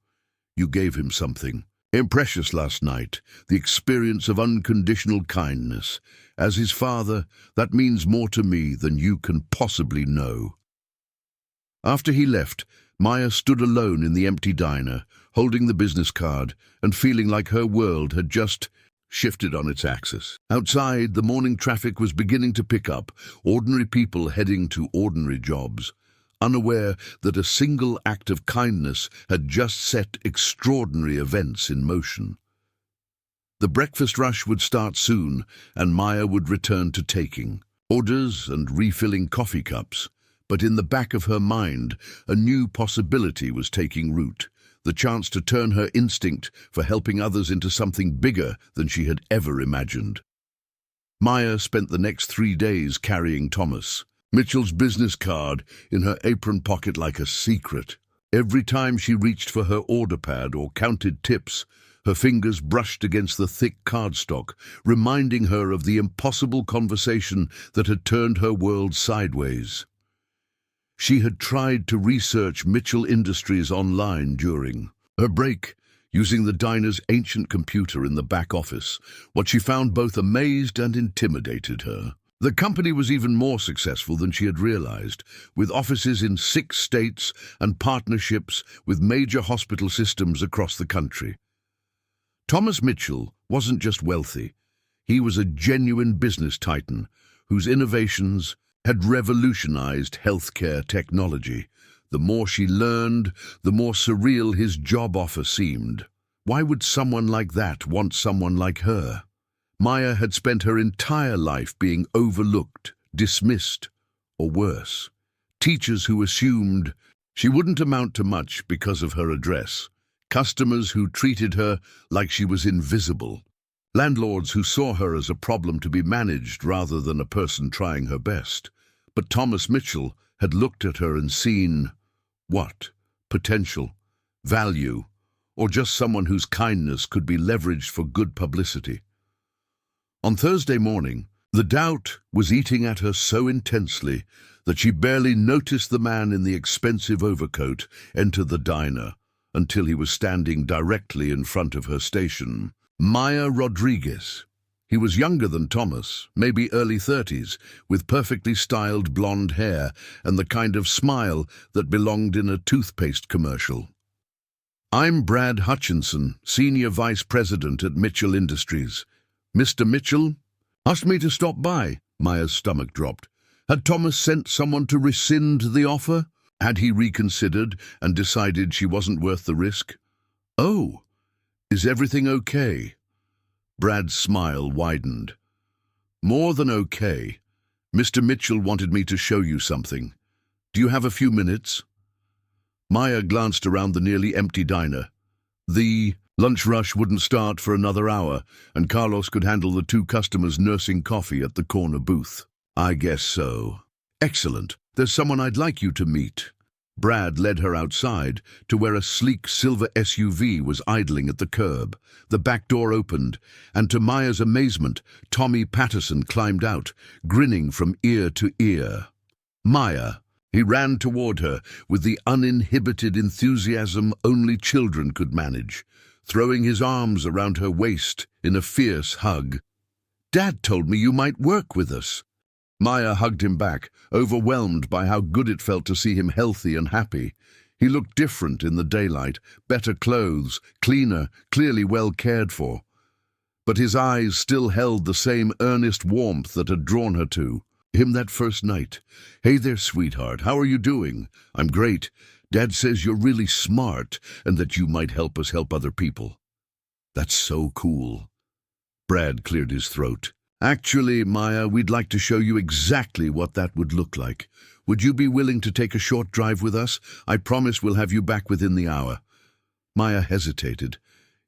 You gave him something precious last night, the experience of unconditional kindness. As his father, that means more to me than you can possibly know. After he left, Maya stood alone in the empty diner, holding the business card and feeling like her world had just shifted on its axis. Outside, the morning traffic was beginning to pick up, ordinary people heading to ordinary jobs, unaware that a single act of kindness had just set extraordinary events in motion. The breakfast rush would start soon, and Maya would return to taking orders and refilling coffee cups. But in the back of her mind, a new possibility was taking root, the chance to turn her instinct for helping others into something bigger than she had ever imagined. Maya spent the next 3 days carrying Thomas Mitchell's business card in her apron pocket like a secret. Every time she reached for her order pad or counted tips, her fingers brushed against the thick cardstock, reminding her of the impossible conversation that had turned her world sideways. She had tried to research Mitchell Industries online during her break, using the diner's ancient computer in the back office. What she found both amazed and intimidated her. The company was even more successful than she had realized, with offices in 6 states and partnerships with major hospital systems across the country. Thomas Mitchell wasn't just wealthy. He was a genuine business titan whose innovations had revolutionized healthcare technology. The more she learned, the more surreal his job offer seemed. Why would someone like that want someone like her? Maya had spent her entire life being overlooked, dismissed, or worse. Teachers who assumed she wouldn't amount to much because of her address. Customers who treated her like she was invisible. Landlords who saw her as a problem to be managed rather than a person trying her best. But Thomas Mitchell had looked at her and seen what? Potential, value, or just someone whose kindness could be leveraged for good publicity. On Thursday morning, the doubt was eating at her so intensely that she barely noticed the man in the expensive overcoat enter the diner until he was standing directly in front of her station. Maya Rodriguez. He was younger than Thomas, maybe early 30s, with perfectly styled blonde hair and the kind of smile that belonged in a toothpaste commercial. I'm Brad Hutchinson, Senior Vice President at Mitchell Industries. Mr. Mitchell asked me to stop by. Maya's stomach dropped. Had Thomas sent someone to rescind the offer? Had he reconsidered and decided she wasn't worth the risk? Oh, is everything okay? Brad's smile widened. More than okay. Mr. Mitchell wanted me to show you something. Do you have a few minutes? Maya glanced around the nearly empty diner. The lunch rush wouldn't start for another hour, and Carlos could handle the two customers nursing coffee at the corner booth. I guess so. Excellent. There's someone I'd like you to meet. Brad led her outside to where a sleek silver SUV was idling at the curb. The back door opened, and to Maya's amazement, Tommy Patterson climbed out, grinning from ear to ear. Maya. He ran toward her with the uninhibited enthusiasm only children could manage, throwing his arms around her waist in a fierce hug. Dad told me you might work with us. Maya hugged him back, overwhelmed by how good it felt to see him healthy and happy. He looked different in the daylight, better clothes, cleaner, clearly well cared for. But his eyes still held the same earnest warmth that had drawn her to him that first night. Hey there, sweetheart, how are you doing? I'm great. Dad says you're really smart and that you might help us help other people. That's so cool. Brad cleared his throat. Actually, Maya, we'd like to show you exactly what that would look like. Would you be willing to take a short drive with us? I promise we'll have you back within the hour. Maya hesitated.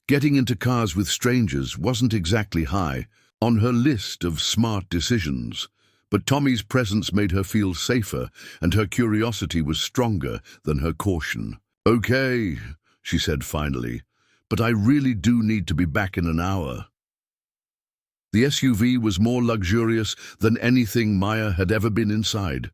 Getting into cars with strangers wasn't exactly high on her list of smart decisions. But Tommy's presence made her feel safer, and her curiosity was stronger than her caution. Okay, she said finally, but I really do need to be back in an hour. The SUV was more luxurious than anything Maya had ever been inside.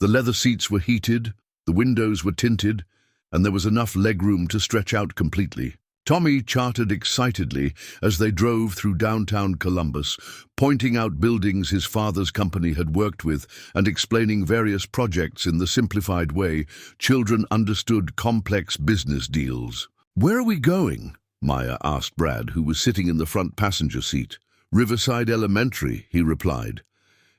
The leather seats were heated, the windows were tinted, and there was enough legroom to stretch out completely. Tommy chattered excitedly as they drove through downtown Columbus, pointing out buildings his father's company had worked with and explaining various projects in the simplified way children understood complex business deals. Where are we going? Maya asked Brad, who was sitting in the front passenger seat. Riverside Elementary, he replied.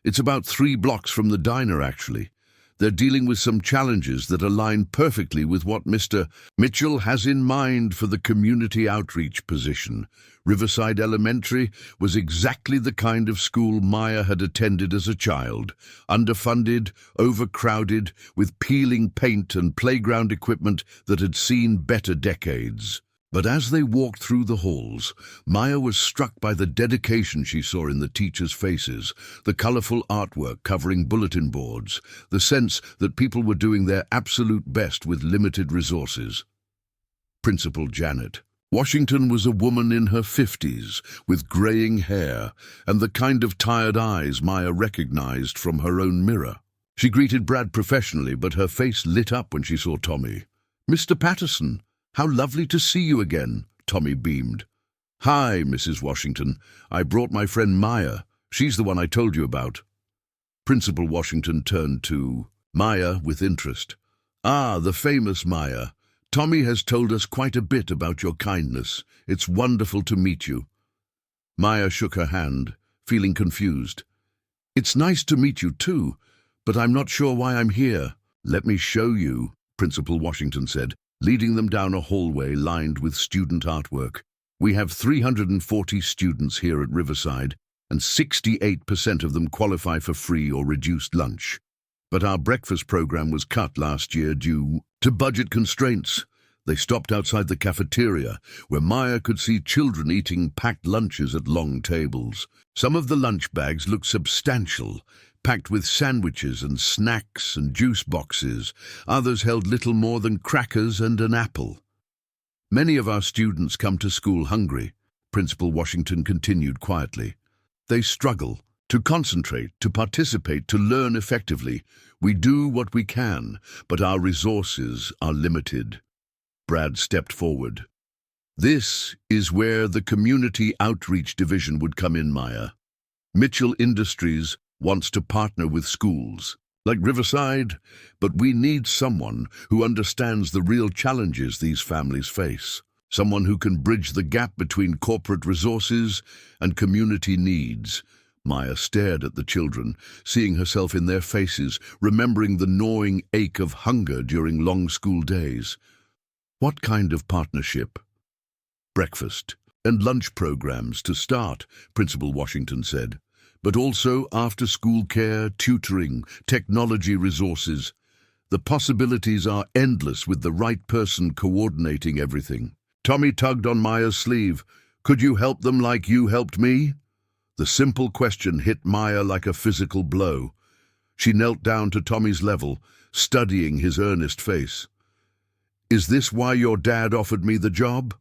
It's about 3 blocks from the diner, actually. They're dealing with some challenges that align perfectly with what Mr. Mitchell has in mind for the community outreach position. Riverside Elementary was exactly the kind of school Maya had attended as a child. Underfunded, overcrowded, with peeling paint and playground equipment that had seen better decades. But as they walked through the halls, Maya was struck by the dedication she saw in the teachers' faces, the colorful artwork covering bulletin boards, the sense that people were doing their absolute best with limited resources. Principal Janet Washington was a woman in her 50s, with graying hair and the kind of tired eyes Maya recognized from her own mirror. She greeted Brad professionally, but her face lit up when she saw Tommy. "Mr. Patterson, how lovely to see you again," Tommy beamed. "Hi, Mrs. Washington. I brought my friend Maya. She's the one I told you about." Principal Washington turned to Maya with interest. "Ah, the famous Maya. Tommy has told us quite a bit about your kindness. It's wonderful to meet you." Maya shook her hand, feeling confused. "It's nice to meet you too, but I'm not sure why I'm here." "Let me show you," Principal Washington said, leading them down a hallway lined with student artwork. "We have 340 students here at Riverside, and 68% of them qualify for free or reduced lunch. But our breakfast program was cut last year due to budget constraints." They stopped outside the cafeteria, where Maya could see children eating packed lunches at long tables. Some of the lunch bags looked substantial, packed with sandwiches and snacks and juice boxes. Others held little more than crackers and an apple. "Many of our students come to school hungry," Principal Washington continued quietly. "They struggle to concentrate, to participate, to learn effectively. We do what we can, but our resources are limited." Brad stepped forward. "This is where the Community Outreach Division would come in, Maya. Mitchell Industries wants to partner with schools like Riverside, but we need someone who understands the real challenges these families face, someone who can bridge the gap between corporate resources and community needs. Maya stared at the children, seeing herself in their faces, remembering the gnawing ache of hunger during long school days. What kind of partnership? Breakfast and lunch programs to start, Principal Washington said, but also after-school care, tutoring, technology resources. The possibilities are endless with the right person coordinating everything. Tommy tugged on Maya's sleeve. Could you help them like you helped me? The simple question hit Maya like a physical blow. She knelt down to Tommy's level, studying his earnest face. Is this why your dad offered me the job?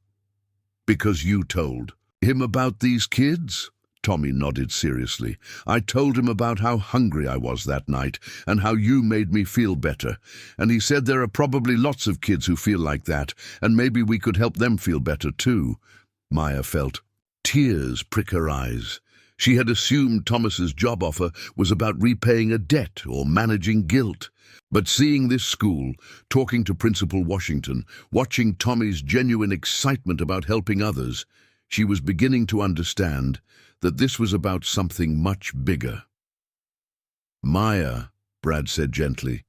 Because you told him about these kids? Tommy nodded seriously. I told him about how hungry I was that night and how you made me feel better. And he said there are probably lots of kids who feel like that, and maybe we could help them feel better too. Maya felt tears prick her eyes. She had assumed Thomas's job offer was about repaying a debt or managing guilt. But seeing this school, talking to Principal Washington, watching Tommy's genuine excitement about helping others, she was beginning to understand that this was about something much bigger. Maya, Brad said gently,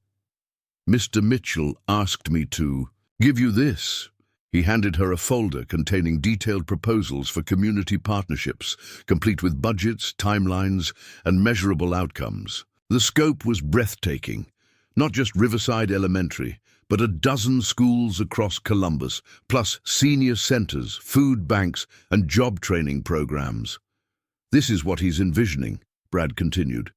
Mr. Mitchell asked me to give you this. He handed her a folder containing detailed proposals for community partnerships, complete with budgets, timelines, and measurable outcomes. The scope was breathtaking. Not just Riverside Elementary, but a dozen schools across Columbus, plus senior centers, food banks, and job training programs. This is what he's envisioning, Brad continued.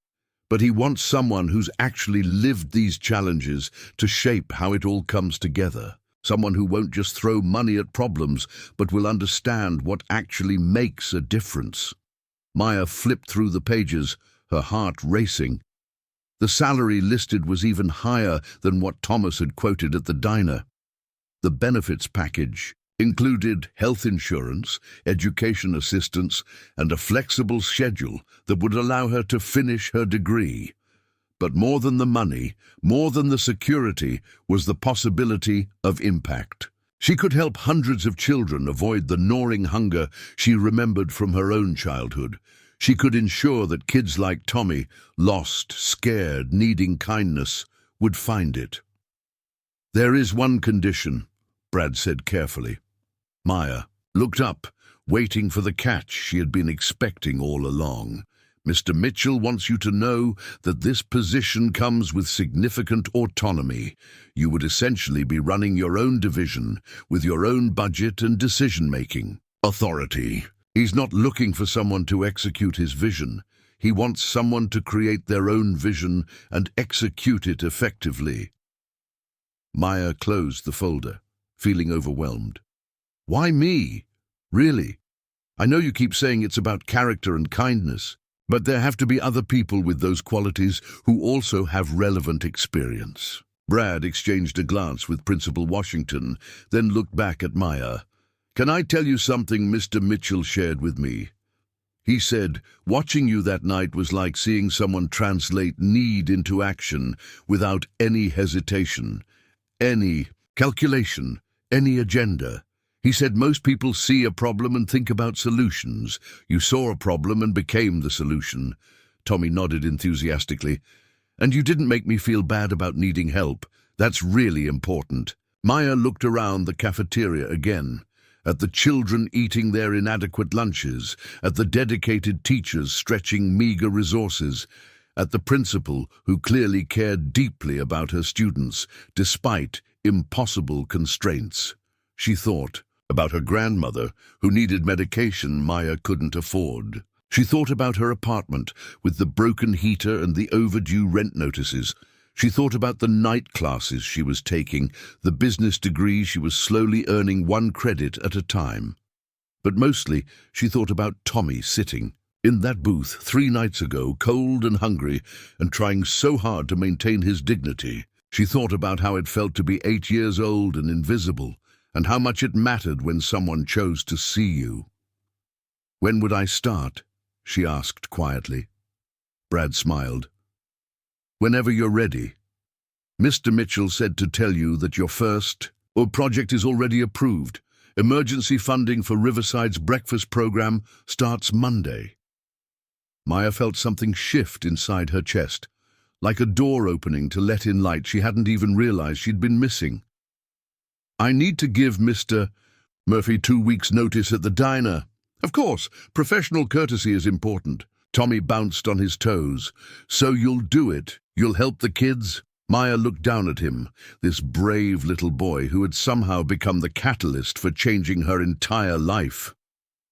But he wants someone who's actually lived these challenges to shape how it all comes together. Someone who won't just throw money at problems, but will understand what actually makes a difference. Maya flipped through the pages, her heart racing. The salary listed was even higher than what Thomas had quoted at the diner. The benefits package included health insurance, education assistance, and a flexible schedule that would allow her to finish her degree. But more than the money, more than the security, was the possibility of impact. She could help hundreds of children avoid the gnawing hunger she remembered from her own childhood. She could ensure that kids like Tommy, lost, scared, needing kindness, would find it. There is one condition, Brad said carefully. Maya looked up, waiting for the catch she had been expecting all along. Mr. Mitchell wants you to know that this position comes with significant autonomy. You would essentially be running your own division with your own budget and decision-making authority. He's not looking for someone to execute his vision. He wants someone to create their own vision and execute it effectively. Maya closed the folder, feeling overwhelmed. Why me? Really? I know you keep saying it's about character and kindness, but there have to be other people with those qualities who also have relevant experience. Brad exchanged a glance with Principal Washington, then looked back at Maya. Can I tell you something Mr. Mitchell shared with me? He said, watching you that night was like seeing someone translate need into action without any hesitation, any calculation, any agenda. He said most people see a problem and think about solutions. You saw a problem and became the solution. Tommy nodded enthusiastically. And you didn't make me feel bad about needing help. That's really important. Maya looked around the cafeteria again, at the children eating their inadequate lunches, at the dedicated teachers stretching meager resources, at the principal who clearly cared deeply about her students, despite impossible constraints. She thought about her grandmother, who needed medication Maya couldn't afford. She thought about her apartment, with the broken heater and the overdue rent notices. She thought about the night classes she was taking, the business degree she was slowly earning one credit at a time. But mostly, she thought about Tommy sitting in that booth 3 nights ago, cold and hungry, and trying so hard to maintain his dignity. She thought about how it felt to be 8 years old and invisible, and how much it mattered when someone chose to see you. When would I start? She asked quietly. Brad smiled. Whenever you're ready. Mr. Mitchell said to tell you that your first project is already approved. Emergency funding for Riverside's breakfast program starts Monday. Maya felt something shift inside her chest, like a door opening to let in light she hadn't even realized she'd been missing. "I need to give Mr. Murphy 2 weeks' notice at the diner." "Of course, professional courtesy is important." Tommy bounced on his toes. "So you'll do it? You'll help the kids?" Maya looked down at him, this brave little boy who had somehow become the catalyst for changing her entire life.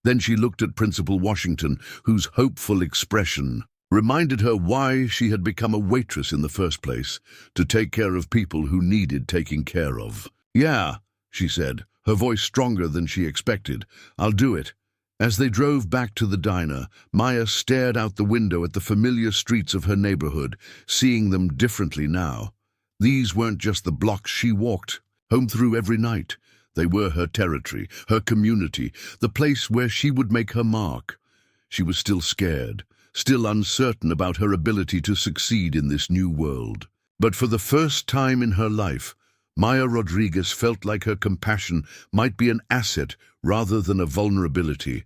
Then she looked at Principal Washington, whose hopeful expression reminded her why she had become a waitress in the first place, to take care of people who needed taking care of. "Yeah," she said, her voice stronger than she expected. "I'll do it." As they drove back to the diner, Maya stared out the window at the familiar streets of her neighborhood, seeing them differently now. These weren't just the blocks she walked home through every night. They were her territory, her community, the place where she would make her mark. She was still scared, still uncertain about her ability to succeed in this new world. But for the first time in her life, Maya Rodriguez felt like her compassion might be an asset rather than a vulnerability.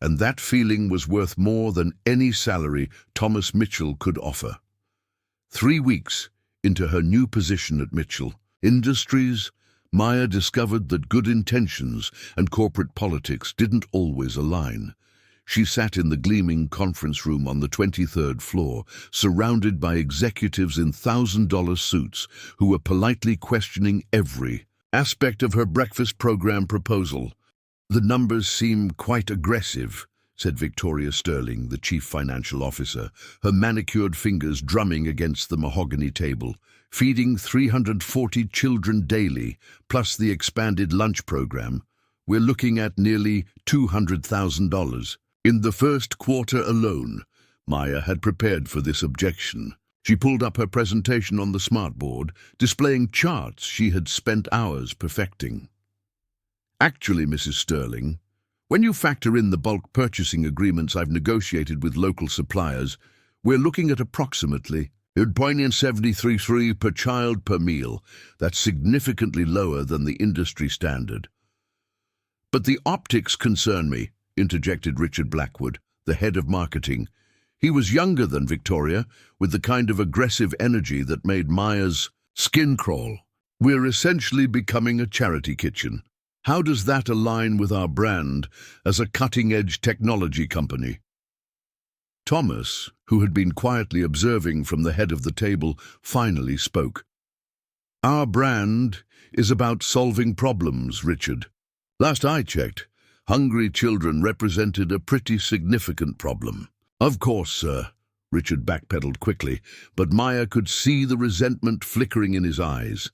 And that feeling was worth more than any salary Thomas Mitchell could offer. 3 weeks into her new position at Mitchell Industries, Maya discovered that good intentions and corporate politics didn't always align. She sat in the gleaming conference room on the 23rd floor, surrounded by executives in $1,000 suits who were politely questioning every aspect of her breakfast program proposal. "The numbers seem quite aggressive," said Victoria Sterling, the chief financial officer, her manicured fingers drumming against the mahogany table. "Feeding 340 children daily, plus the expanded lunch program. We're looking at nearly $200,000. In the first quarter alone." Maya had prepared for this objection. She pulled up her presentation on the smartboard, displaying charts she had spent hours perfecting. "Actually, Mrs. Sterling, when you factor in the bulk purchasing agreements I've negotiated with local suppliers, we're looking at approximately $0.73 per child per meal. That's significantly lower than the industry standard." "But the optics concern me," interjected Richard Blackwood, the head of marketing. He was younger than Victoria, with the kind of aggressive energy that made Maya's skin crawl. "We're essentially becoming a charity kitchen. How does that align with our brand as a cutting-edge technology company?" Thomas, who had been quietly observing from the head of the table, finally spoke. "Our brand is about solving problems, Richard. Last I checked, hungry children represented a pretty significant problem." "Of course, sir," Richard backpedaled quickly, but Maya could see the resentment flickering in his eyes.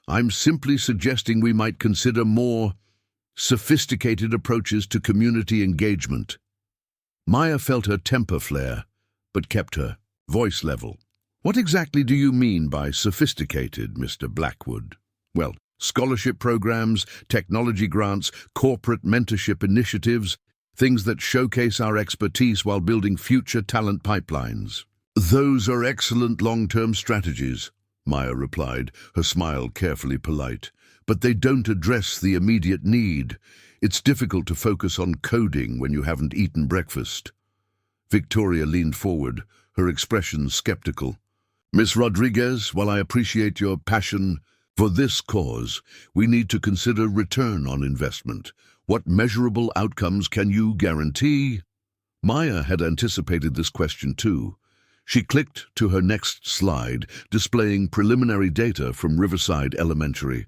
"I'm simply suggesting we might consider more sophisticated approaches to community engagement." Maya felt her temper flare, but kept her voice level. "What exactly do you mean by sophisticated, Mr. Blackwood?" "Well, scholarship programs, technology grants, corporate mentorship initiatives, things that showcase our expertise while building future talent pipelines." "Those are excellent long-term strategies," Maya replied, her smile carefully polite. "But they don't address the immediate need. It's difficult to focus on coding when you haven't eaten breakfast." Victoria leaned forward, her expression skeptical. "Miss Rodriguez, while I appreciate your passion for this cause, we need to consider return on investment. What measurable outcomes can you guarantee?" Maya had anticipated this question too. She clicked to her next slide, displaying preliminary data from Riverside Elementary.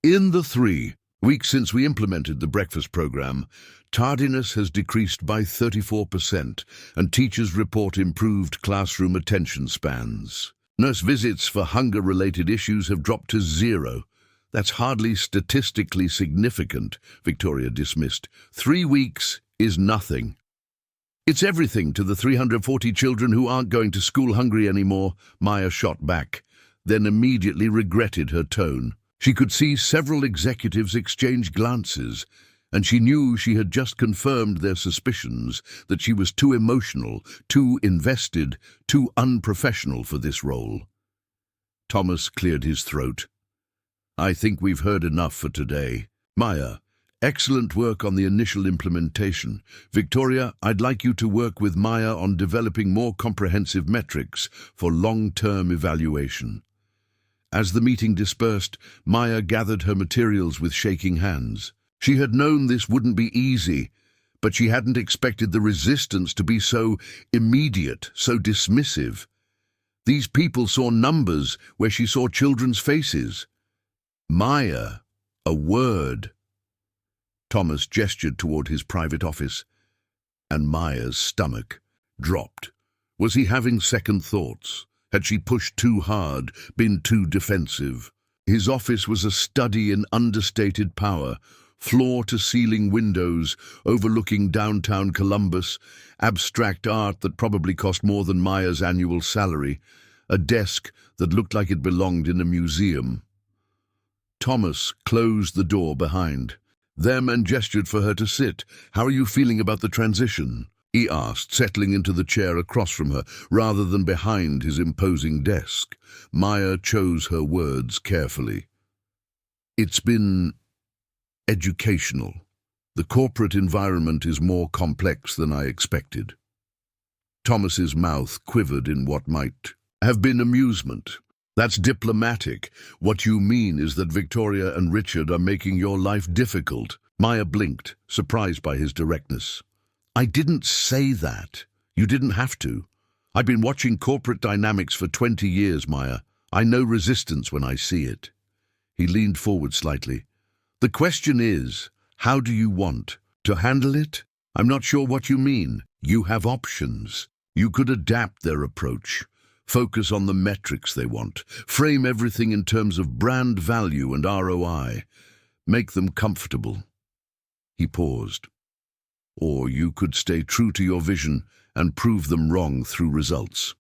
"In the 3 weeks since we implemented the breakfast program, tardiness has decreased by 34%, and teachers report improved classroom attention spans. Nurse visits for hunger-related issues have dropped to 0. That's hardly statistically significant," Victoria dismissed. 3 weeks is nothing. "It's everything to the 340 children who aren't going to school hungry anymore," Maya shot back, then immediately regretted her tone. She could see several executives exchange glances, and she knew she had just confirmed their suspicions that she was too emotional, too invested, too unprofessional for this role. Thomas cleared his throat. "I think we've heard enough for today. Maya, Excellent work on the initial implementation. Victoria, I'd like you to work with Maya on developing more comprehensive metrics for long-term evaluation. As the meeting dispersed, Maya gathered her materials with shaking hands. She had known this wouldn't be easy, but she hadn't expected the resistance to be so immediate, so dismissive. These people saw numbers where she saw children's faces. Maya, a word. Thomas gestured toward his private office, and Maya's stomach dropped. Was he having second thoughts? Had she pushed too hard, been too defensive? His office was a study in understated power, floor-to-ceiling windows overlooking downtown Columbus, abstract art that probably cost more than Maya's annual salary, a desk that looked like it belonged in a museum. Thomas closed the door behind them and gestured for her to sit. "How are you feeling about the transition?" he asked, settling into the chair across from her, rather than behind his imposing desk. Maya chose her words carefully. "It's been educational. The corporate environment is more complex than I expected." Thomas's mouth quivered in what might have been amusement. "That's diplomatic. What you mean is that Victoria and Richard are making your life difficult." Maya blinked, surprised by his directness. "I didn't say that. You didn't have to. I've been watching corporate dynamics for 20 years, Maya. I know resistance when I see it." He leaned forward slightly. "The question is, how do you want to handle it? I'm not sure what you mean. You have options. You could adapt their approach. Focus on the metrics they want. Frame everything in terms of brand value and ROI. Make them comfortable." He paused. "Or you could stay true to your vision and prove them wrong through results."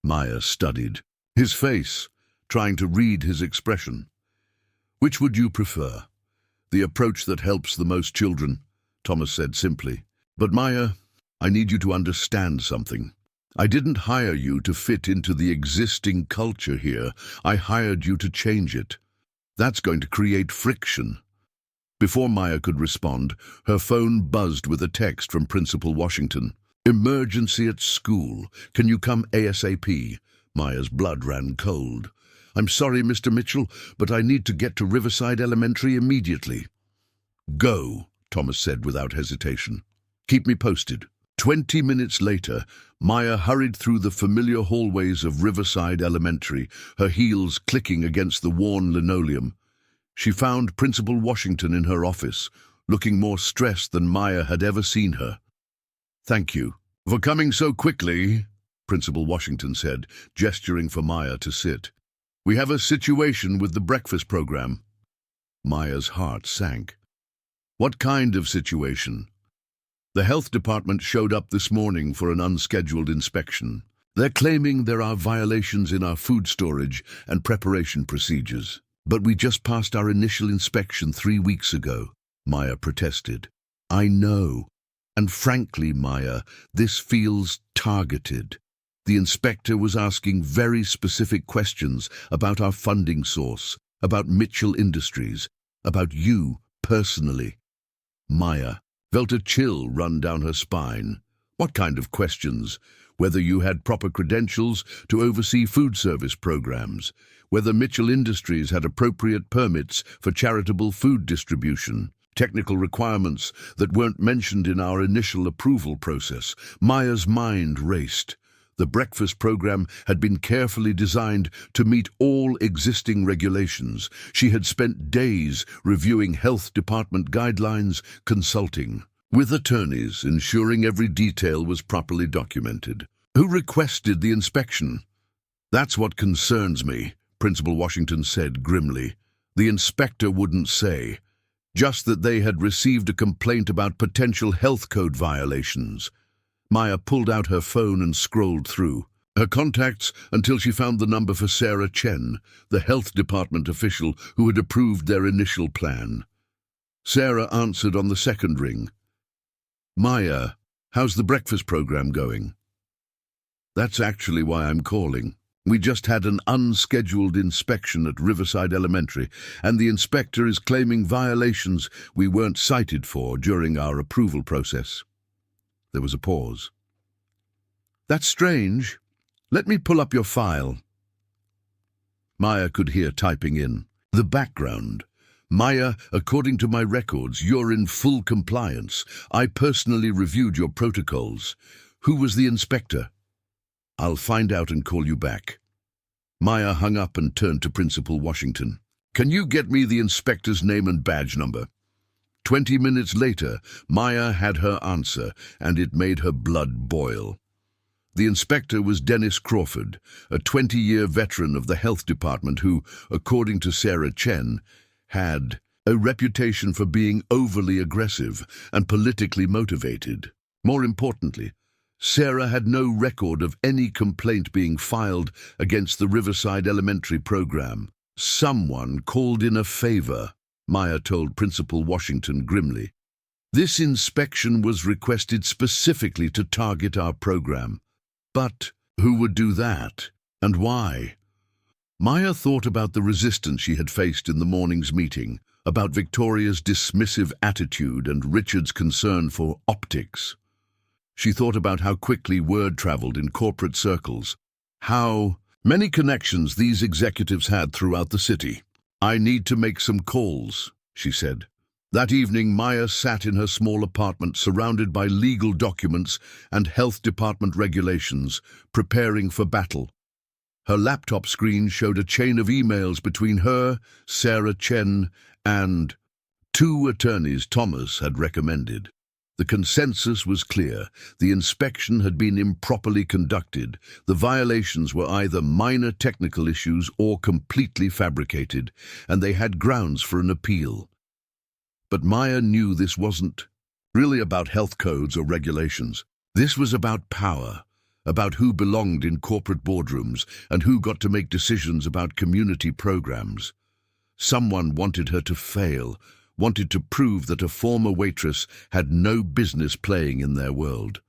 Maya studied his face, trying to read his expression. "Which would you prefer?" "The approach that helps the most children," Thomas said simply. "But Maya, I need you to understand something. I didn't hire you to fit into the existing culture here. I hired you to change it. That's going to create friction." Before Maya could respond, her phone buzzed with a text from Principal Washington. "Emergency at school. Can you come ASAP?" Maya's blood ran cold. "I'm sorry, Mr. Mitchell, but I need to get to Riverside Elementary immediately." "Go," Thomas said without hesitation. "Keep me posted." 20 minutes later, Maya hurried through the familiar hallways of Riverside Elementary, her heels clicking against the worn linoleum. She found Principal Washington in her office, looking more stressed than Maya had ever seen her. "Thank you for coming so quickly," Principal Washington said, gesturing for Maya to sit. "We have a situation with the breakfast program." Maya's heart sank. "What kind of situation?" "The health department showed up this morning for an unscheduled inspection. They're claiming there are violations in our food storage and preparation procedures. But we just passed our initial inspection 3 weeks ago," Maya protested. "I know. And frankly, Maya, this feels targeted. The inspector was asking very specific questions about our funding source, about Mitchell Industries, about you personally." Maya felt a chill run down her spine. "What kind of questions? Whether you had proper credentials to oversee food service programs, whether Mitchell Industries had appropriate permits for charitable food distribution, technical requirements that weren't mentioned in our initial approval process." Maya's mind raced. The breakfast program had been carefully designed to meet all existing regulations. She had spent days reviewing health department guidelines, consulting with attorneys, ensuring every detail was properly documented. "Who requested the inspection?" "That's what concerns me," Principal Washington said grimly. "The inspector wouldn't say. Just that they had received a complaint about potential health code violations." Maya pulled out her phone and scrolled through her contacts until she found the number for Sarah Chen, the health department official who had approved their initial plan. Sarah answered on the second ring. "Maya, how's the breakfast program going?" "That's actually why I'm calling." We just had an unscheduled inspection at Riverside Elementary, and the inspector is claiming violations we weren't cited for during our approval process." There was a pause. "That's strange. Let me pull up your file." Maya could hear typing in. "The background. Maya, according to my records, you're in full compliance. I personally reviewed your protocols. Who was the inspector?" "I'll find out and call you back." Maya hung up and turned to Principal Washington. "Can you get me the inspector's name and badge number?" 20 minutes later, Maya had her answer, and it made her blood boil. The inspector was Dennis Crawford, a 20-year veteran of the health department who, according to Sarah Chen, had a reputation for being overly aggressive and politically motivated. More importantly, Sarah had no record of any complaint being filed against the Riverside Elementary program. "Someone called in a favor," Maya told Principal Washington grimly. "This inspection was requested specifically to target our program. But who would do that, and why?" Maya thought about the resistance she had faced in the morning's meeting, about Victoria's dismissive attitude and Richard's concern for optics. She thought about how quickly word traveled in corporate circles, how many connections these executives had throughout the city. "I need to make some calls," she said. That evening, Maya sat in her small apartment surrounded by legal documents and health department regulations, preparing for battle. Her laptop screen showed a chain of emails between her, Sarah Chen, and 2 attorneys Thomas had recommended. The consensus was clear. The inspection had been improperly conducted. The violations were either minor technical issues or completely fabricated, and they had grounds for an appeal. But Maya knew this wasn't really about health codes or regulations. This was about power, about who belonged in corporate boardrooms and who got to make decisions about community programs. Someone wanted her to fail, wanted to prove that a former waitress had no business playing in their world.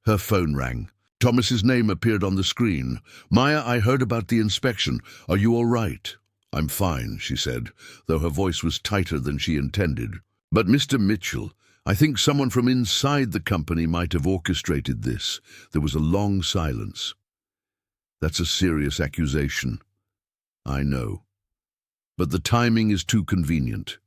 Her phone rang. Thomas's name appeared on the screen. "Maya, I heard about the inspection. Are you all right?" "I'm fine," she said, though her voice was tighter than she intended. "But Mr. Mitchell, I think someone from inside the company might have orchestrated this." There was a long silence. "That's a serious accusation." "I know. But the timing is too convenient.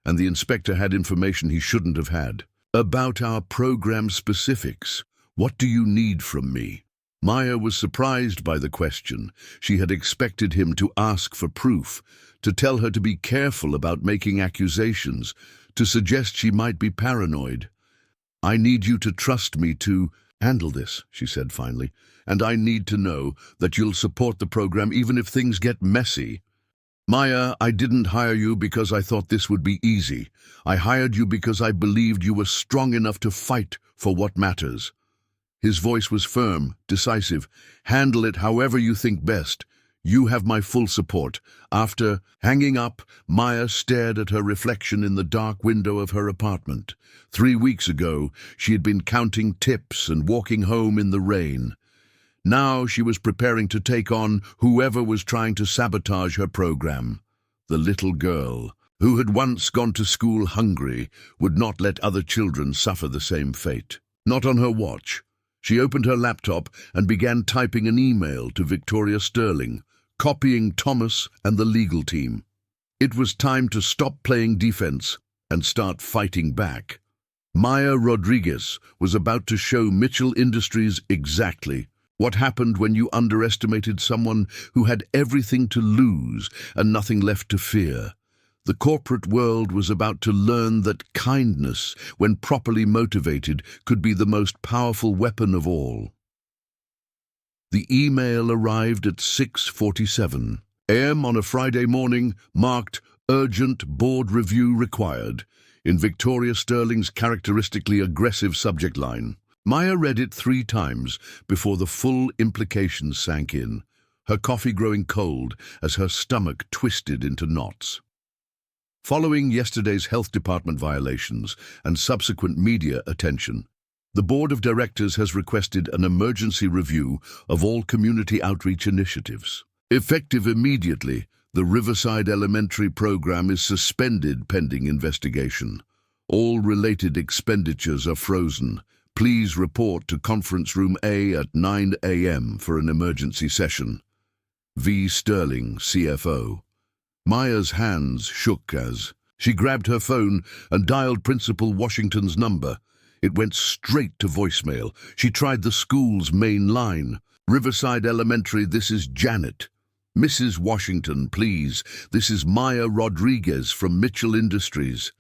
And the inspector had information he shouldn't have had. About our program specifics. What do you need from me?" Maya was surprised by the question. She had expected him to ask for proof, to tell her to be careful about making accusations, to suggest she might be paranoid. "I need you to trust me to handle this," she said finally, "and I need to know that you'll support the program even if things get messy." "Maya, I didn't hire you because I thought this would be easy. I hired you because I believed you were strong enough to fight for what matters." His voice was firm, decisive. "Handle it however you think best. You have my full support." After hanging up, Maya stared at her reflection in the dark window of her apartment. 3 weeks ago, she had been counting tips and walking home in the rain. Now she was preparing to take on whoever was trying to sabotage her program. The little girl, who had once gone to school hungry, would not let other children suffer the same fate. Not on her watch. She opened her laptop and began typing an email to Victoria Sterling, copying Thomas and the legal team. It was time to stop playing defense and start fighting back. Maya Rodriguez was about to show Mitchell Industries exactly what happened when you underestimated someone who had everything to lose and nothing left to fear. The corporate world was about to learn that kindness, when properly motivated, could be the most powerful weapon of all. The email arrived at 6:47 a.m. on a Friday morning, marked "Urgent Board Review Required," in Victoria Sterling's characteristically aggressive subject line. Maya read it 3 times before the full implications sank in, her coffee growing cold as her stomach twisted into knots. Following yesterday's health department violations and subsequent media attention, The board of directors has requested an emergency review of all community outreach initiatives. Effective immediately, the Riverside Elementary program is suspended pending investigation. All related expenditures are frozen. Please report to Conference Room A at 9 a.m. for an emergency session. V. Sterling, CFO. Maya's hands shook as she grabbed her phone and dialed Principal Washington's number. It went straight to voicemail. She tried the school's main line. Riverside Elementary, this is Janet. Mrs. Washington, please. This is Maya Rodriguez from Mitchell Industries.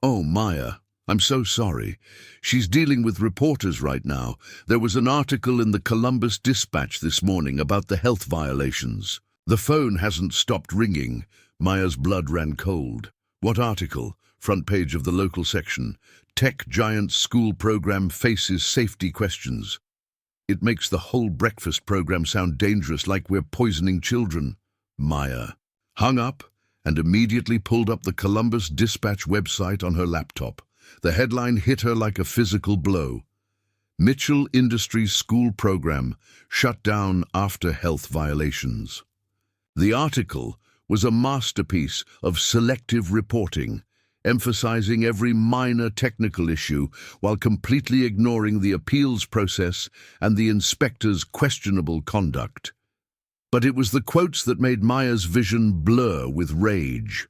Oh, Maya, I'm so sorry. She's dealing with reporters right now. There was an article in the Columbus Dispatch this morning about the health violations. The phone hasn't stopped ringing. Maya's blood ran cold. What article? Front page of the local section. Tech giant school program faces safety questions. It makes the whole breakfast program sound dangerous, like we're poisoning children. Maya hung up and immediately pulled up the Columbus Dispatch website on her laptop. The headline hit her like a physical blow. Mitchell Industries school program shut down after health violations. The article was a masterpiece of selective reporting, emphasizing every minor technical issue while completely ignoring the appeals process and the inspector's questionable conduct. But it was the quotes that made Maya's vision blur with rage.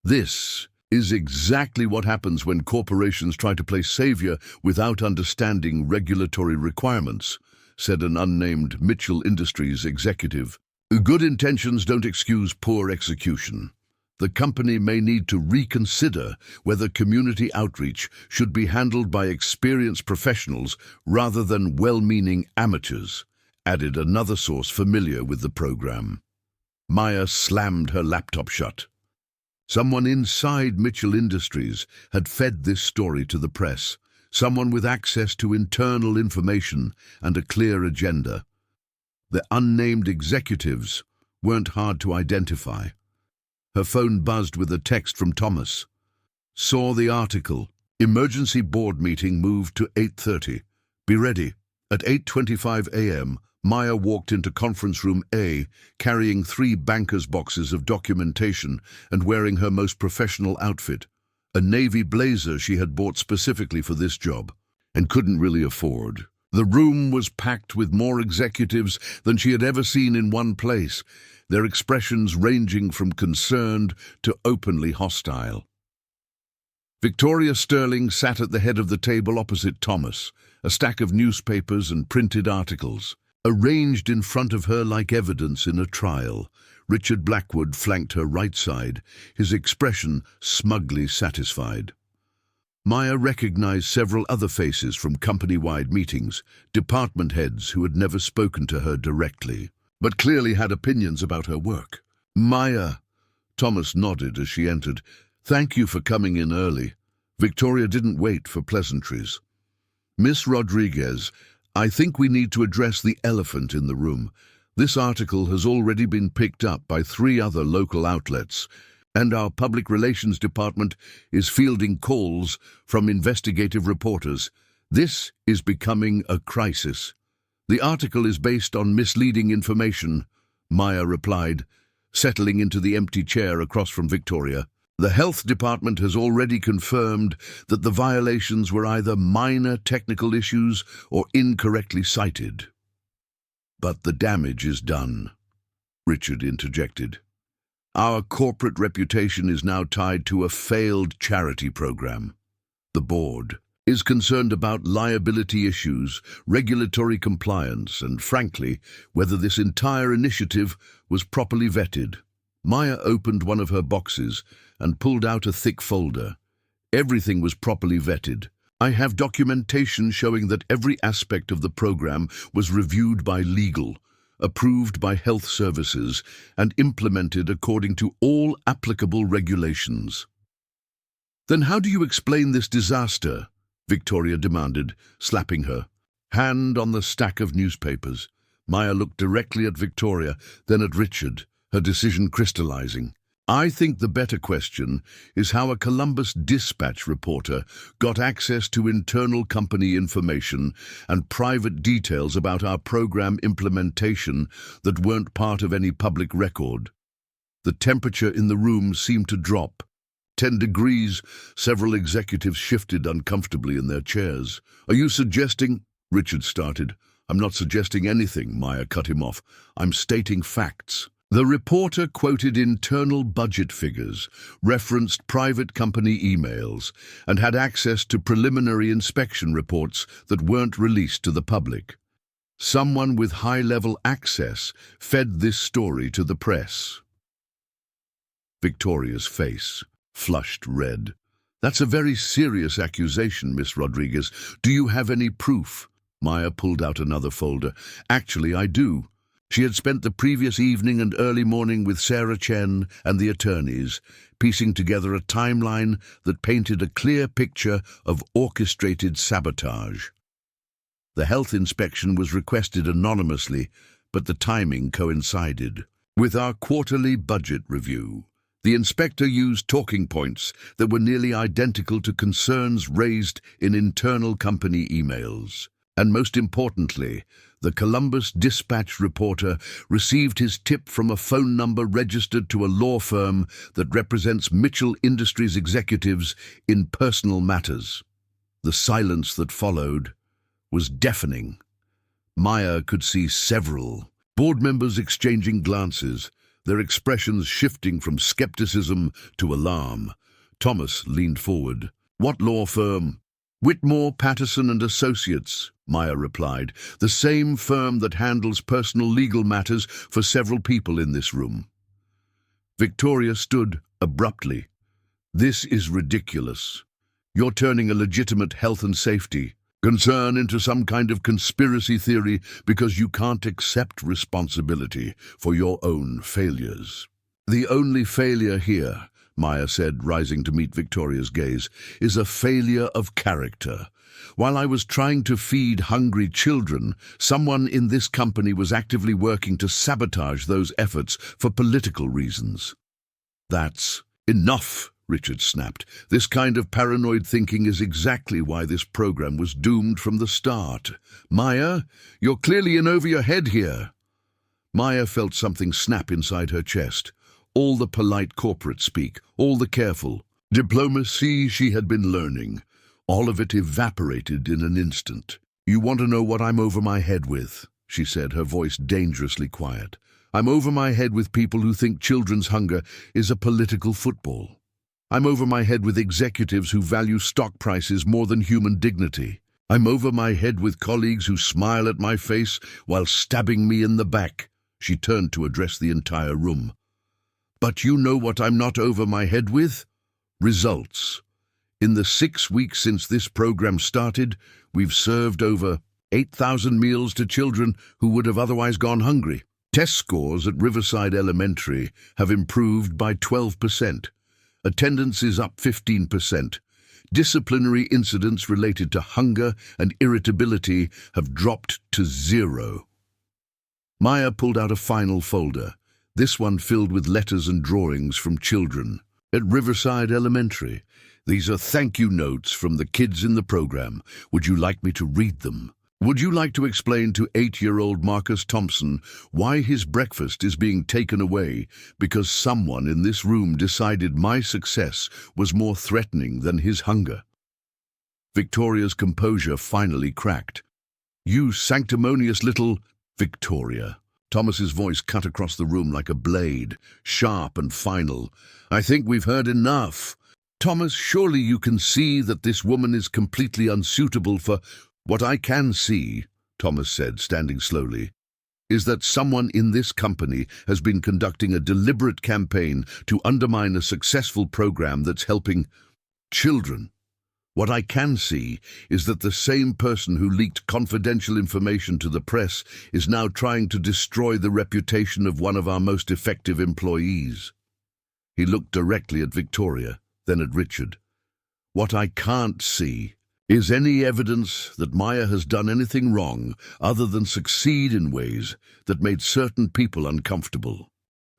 This is exactly what happens when corporations try to play savior without understanding regulatory requirements, said an unnamed Mitchell Industries executive. Good intentions don't excuse poor execution. The company may need to reconsider whether community outreach should be handled by experienced professionals rather than well-meaning amateurs, added another source familiar with the program. Maya slammed her laptop shut. Someone inside Mitchell Industries had fed this story to the press, someone with access to internal information and a clear agenda. The unnamed executives weren't hard to identify. Her phone buzzed with a text from Thomas. Saw the article. Emergency board meeting moved to 8:30. Be ready. At 8:25 a.m., Maya walked into Conference Room A, carrying 3 banker's boxes of documentation and wearing her most professional outfit, a navy blazer she had bought specifically for this job and couldn't really afford. The room was packed with more executives than she had ever seen in one place, their expressions ranging from concerned to openly hostile. Victoria Sterling sat at the head of the table opposite Thomas, a stack of newspapers and printed articles, arranged in front of her like evidence in a trial. Richard Blackwood flanked her right side, his expression smugly satisfied. Maya recognized several other faces from company-wide meetings, department heads who had never spoken to her directly, but clearly had opinions about her work. Maya, Thomas nodded as she entered. Thank you for coming in early. Victoria didn't wait for pleasantries. Miss Rodriguez, I think we need to address the elephant in the room. This article has already been picked up by 3 other local outlets, and our public relations department is fielding calls from investigative reporters. This is becoming a crisis. The article is based on misleading information, Maya replied, settling into the empty chair across from Victoria. The health department has already confirmed that the violations were either minor technical issues or incorrectly cited. But the damage is done, Richard interjected. Our corporate reputation is now tied to a failed charity program. The board is concerned about liability issues, regulatory compliance, and frankly, whether this entire initiative was properly vetted. Maya opened one of her boxes and pulled out a thick folder. Everything was properly vetted. I have documentation showing that every aspect of the program was reviewed by legal, approved by health services, and implemented according to all applicable regulations. Then how do you explain this disaster? Victoria demanded, slapping her hand on the stack of newspapers. Maya looked directly at Victoria, then at Richard, her decision crystallizing. I think the better question is how a Columbus Dispatch reporter got access to internal company information and private details about our program implementation that weren't part of any public record. The temperature in the room seemed to drop. 10 degrees, several executives shifted uncomfortably in their chairs. "Are you suggesting—" Richard started. "I'm not suggesting anything," Maya cut him off. "I'm stating facts." The reporter quoted internal budget figures, referenced private company emails, and had access to preliminary inspection reports that weren't released to the public. Someone with high-level access fed this story to the press. Victoria's face flushed red. "That's a very serious accusation, Miss Rodriguez. Do you have any proof?" Maya pulled out another folder. "Actually, I do." She had spent the previous evening and early morning with Sarah Chen and the attorneys, piecing together a timeline that painted a clear picture of orchestrated sabotage. The health inspection was requested anonymously, but the timing coincided with our quarterly budget review. The inspector used talking points that were nearly identical to concerns raised in internal company emails. And most importantly, the Columbus Dispatch reporter received his tip from a phone number registered to a law firm that represents Mitchell Industries executives in personal matters. The silence that followed was deafening. Maya could see several board members exchanging glances, their expressions shifting from skepticism to alarm. Thomas leaned forward. "What law firm?" "Whitmore, Patterson and Associates," Maya replied, "the same firm that handles personal legal matters for several people in this room." Victoria stood abruptly. "This is ridiculous. You're turning a legitimate health and safety concern into some kind of conspiracy theory because you can't accept responsibility for your own failures." "The only failure here," Maya said, rising to meet Victoria's gaze, "is a failure of character. While I was trying to feed hungry children, someone in this company was actively working to sabotage those efforts for political reasons." "That's enough," Richard snapped. "This kind of paranoid thinking is exactly why this program was doomed from the start. Maya, you're clearly in over your head here." Maya felt something snap inside her chest. All the polite corporate speak, all the careful diplomacy she had been learning, all of it evaporated in an instant. "You want to know what I'm over my head with?" she said, her voice dangerously quiet. "I'm over my head with people who think children's hunger is a political football. I'm over my head with executives who value stock prices more than human dignity. I'm over my head with colleagues who smile at my face while stabbing me in the back." She turned to address the entire room. "But you know what I'm not over my head with? Results. In the 6 weeks since this program started, we've served over 8,000 meals to children who would have otherwise gone hungry. Test scores at Riverside Elementary have improved by 12%. Attendance is up 15%. Disciplinary incidents related to hunger and irritability have dropped to 0. Maya pulled out a final folder, this one filled with letters and drawings from children. "At Riverside Elementary. These are thank you notes from the kids in the program. Would you like me to read them? Would you like to explain to 8-year-old Marcus Thompson why his breakfast is being taken away because someone in this room decided my success was more threatening than his hunger?" Victoria's composure finally cracked. "You sanctimonious little—" "Victoria." Thomas's voice cut across the room like a blade, sharp and final. "I think we've heard enough. Thomas, surely you can see that this woman is completely unsuitable for—" "What I can see," Thomas said, standing slowly, "is that someone in this company has been conducting a deliberate campaign to undermine a successful program that's helping children. What I can see is that the same person who leaked confidential information to the press is now trying to destroy the reputation of one of our most effective employees." He looked directly at Victoria, then at Richard. "What I can't see is any evidence that Maya has done anything wrong other than succeed in ways that made certain people uncomfortable."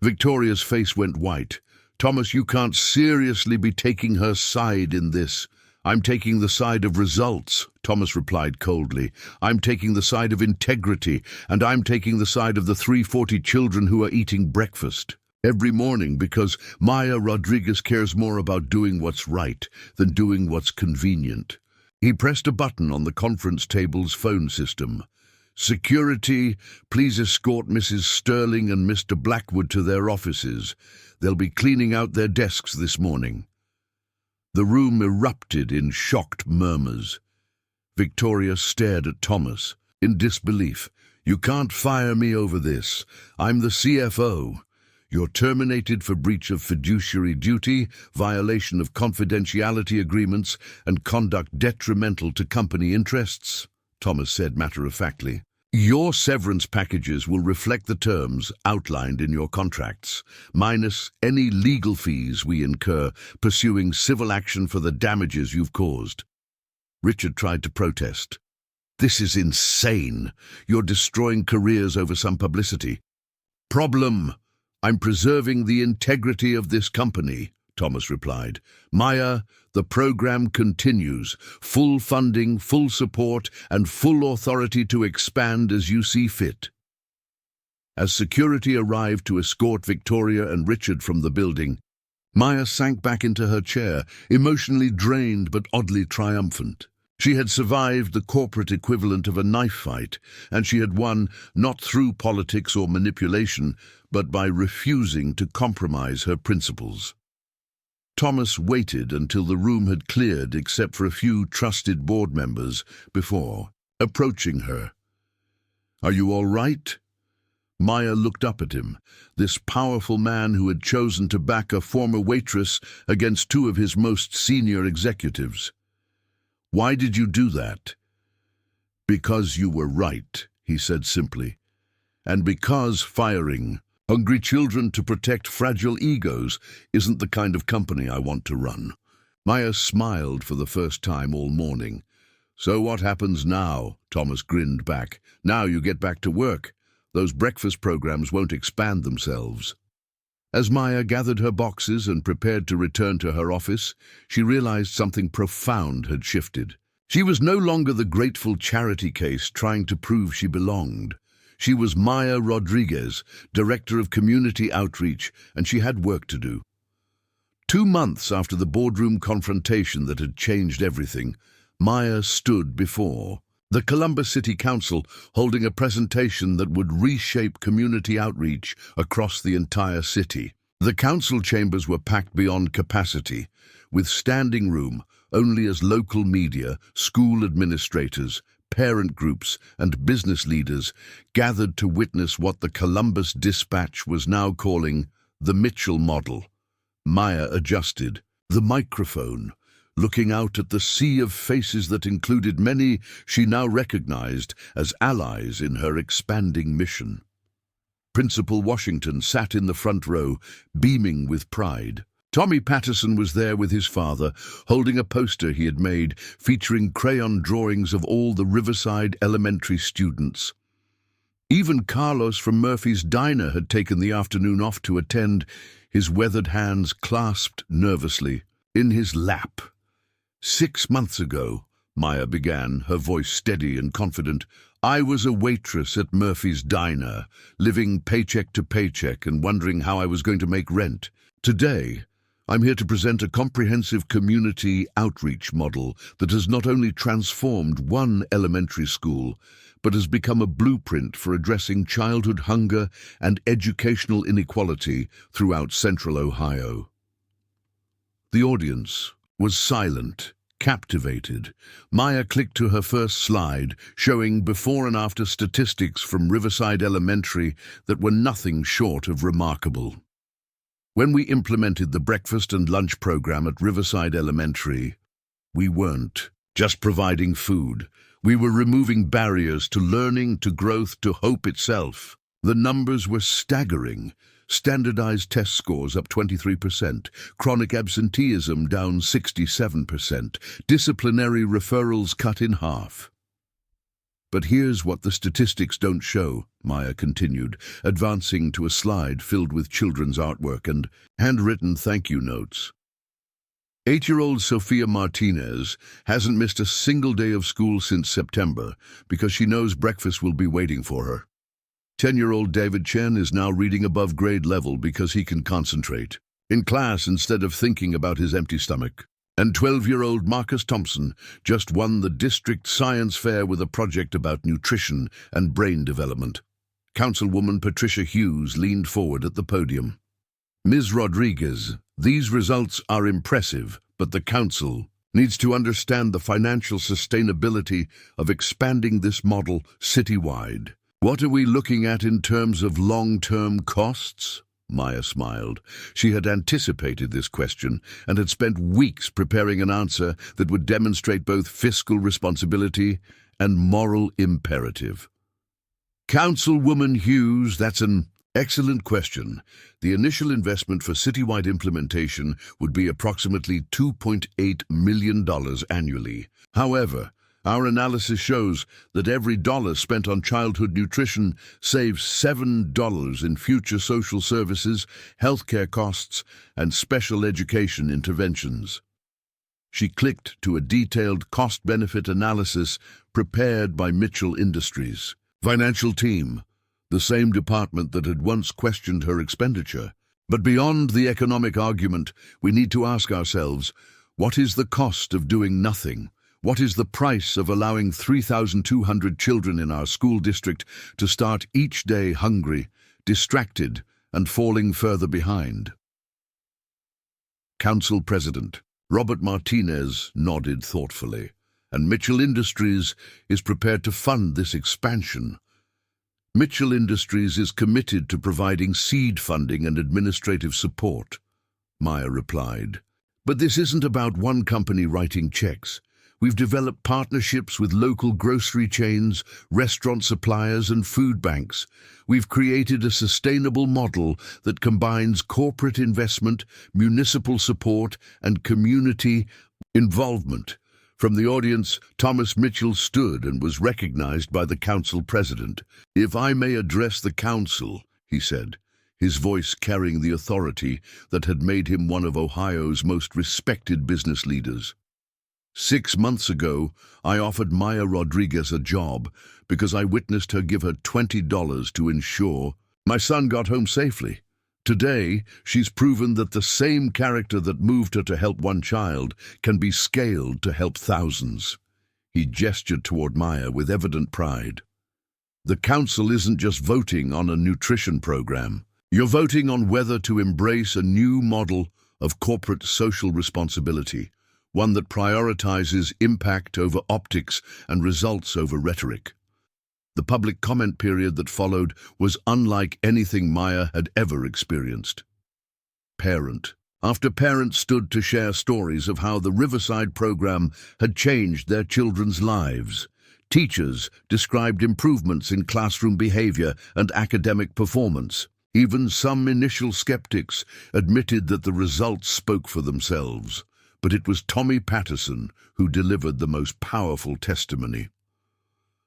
Victoria's face went white. Thomas, you can't seriously be taking her side in this. I'm taking the side of results, Thomas replied coldly. I'm taking the side of integrity, and I'm taking the side of the 340 children who are eating breakfast every morning because Maya Rodriguez cares more about doing what's right than doing what's convenient. He pressed a button on the conference table's phone system. Security, please escort Mrs. Sterling and Mr. Blackwood to their offices. They'll be cleaning out their desks this morning. The room erupted in shocked murmurs. Victoria stared at Thomas in disbelief. You can't fire me over this. I'm the CFO. You're terminated for breach of fiduciary duty, violation of confidentiality agreements, and conduct detrimental to company interests, Thomas said matter-of-factly. Your severance packages will reflect the terms outlined in your contracts, minus any legal fees we incur pursuing civil action for the damages you've caused. Richard tried to protest. This is insane. You're destroying careers over some publicity. Problem. I'm preserving the integrity of this company, Thomas replied. Maya, the program continues. Full funding, full support, and full authority to expand as you see fit. As security arrived to escort Victoria and Richard from the building, Maya sank back into her chair, emotionally drained but oddly triumphant. She had survived the corporate equivalent of a knife fight, and she had won not through politics or manipulation, but by refusing to compromise her principles. Thomas waited until the room had cleared except for a few trusted board members before approaching her. Are you all right? Maya looked up at him, this powerful man who had chosen to back a former waitress against two of his most senior executives. Why did you do that? Because you were right, he said simply. And because firing hungry children to protect fragile egos isn't the kind of company I want to run. Maya smiled for the first time all morning. So what happens now? Thomas grinned back. Now you get back to work. Those breakfast programs won't expand themselves. As Maya gathered her boxes and prepared to return to her office, she realized something profound had shifted. She was no longer the grateful charity case trying to prove she belonged. She was Maya Rodriguez, Director of Community Outreach, and she had work to do. 2 months after the boardroom confrontation that had changed everything, Maya stood before the Columbus City Council holding a presentation that would reshape community outreach across the entire city. The council chambers were packed beyond capacity, with standing room only as local media, school administrators, parent groups, and business leaders gathered to witness what the Columbus Dispatch was now calling the Mitchell model. Maya adjusted the microphone, looking out at the sea of faces that included many she now recognized as allies in her expanding mission. Principal Washington sat in the front row, beaming with pride. Tommy Patterson was there with his father, holding a poster he had made featuring crayon drawings of all the Riverside Elementary students. Even Carlos from Murphy's Diner had taken the afternoon off to attend, his weathered hands clasped nervously in his lap. 6 months ago, Maya began, her voice steady and confident, I was a waitress at Murphy's Diner, living paycheck to paycheck and wondering how I was going to make rent. Today, I'm here to present a comprehensive community outreach model that has not only transformed one elementary school, but has become a blueprint for addressing childhood hunger and educational inequality throughout Central Ohio. The audience was silent, captivated. Maya clicked to her first slide, showing before and after statistics from Riverside Elementary that were nothing short of remarkable. When we implemented the breakfast and lunch program at Riverside Elementary, we weren't just providing food. We were removing barriers to learning, to growth, to hope itself. The numbers were staggering. Standardized test scores up 23%, chronic absenteeism down 67%, disciplinary referrals cut in half. But here's what the statistics don't show, Maya continued, advancing to a slide filled with children's artwork and handwritten thank you notes. 8-year-old Sofia Martinez hasn't missed a single day of school since September because she knows breakfast will be waiting for her. 10-year-old David Chen is now reading above grade level because he can concentrate in class instead of thinking about his empty stomach. And 12-year-old Marcus Thompson just won the district science fair with a project about nutrition and brain development. Councilwoman Patricia Hughes leaned forward at the podium. Ms. Rodriguez, these results are impressive, but the council needs to understand the financial sustainability of expanding this model citywide. What are we looking at in terms of long-term costs? Maya smiled. She had anticipated this question and had spent weeks preparing an answer that would demonstrate both fiscal responsibility and moral imperative. Councilwoman Hughes, that's an excellent question. The initial investment for citywide implementation would be approximately $2.8 million annually. However, our analysis shows that every dollar spent on childhood nutrition saves $7 in future social services, healthcare costs, and special education interventions. She clicked to a detailed cost-benefit analysis prepared by Mitchell Industries' financial team, the same department that had once questioned her expenditure. But beyond the economic argument, we need to ask ourselves, what is the cost of doing nothing? What is the price of allowing 3,200 children in our school district to start each day hungry, distracted, and falling further behind? Council President Robert Martinez nodded thoughtfully, and Mitchell Industries is prepared to fund this expansion. Mitchell Industries is committed to providing seed funding and administrative support, Maya replied. But this isn't about one company writing checks. We've developed partnerships with local grocery chains, restaurant suppliers, and food banks. We've created a sustainable model that combines corporate investment, municipal support, and community involvement. From the audience, Thomas Mitchell stood and was recognized by the council president. "If I may address the council," he said, his voice carrying the authority that had made him one of Ohio's most respected business leaders. 6 months ago, I offered Maya Rodriguez a job because I witnessed her give her $20 to ensure my son got home safely. Today, she's proven that the same character that moved her to help one child can be scaled to help thousands. He gestured toward Maya with evident pride. The council isn't just voting on a nutrition program. You're voting on whether to embrace a new model of corporate social responsibility, one that prioritizes impact over optics and results over rhetoric. The public comment period that followed was unlike anything Maya had ever experienced. Parent after parent stood to share stories of how the Riverside program had changed their children's lives. Teachers described improvements in classroom behavior and academic performance. Even some initial skeptics admitted that the results spoke for themselves. But it was Tommy Patterson who delivered the most powerful testimony.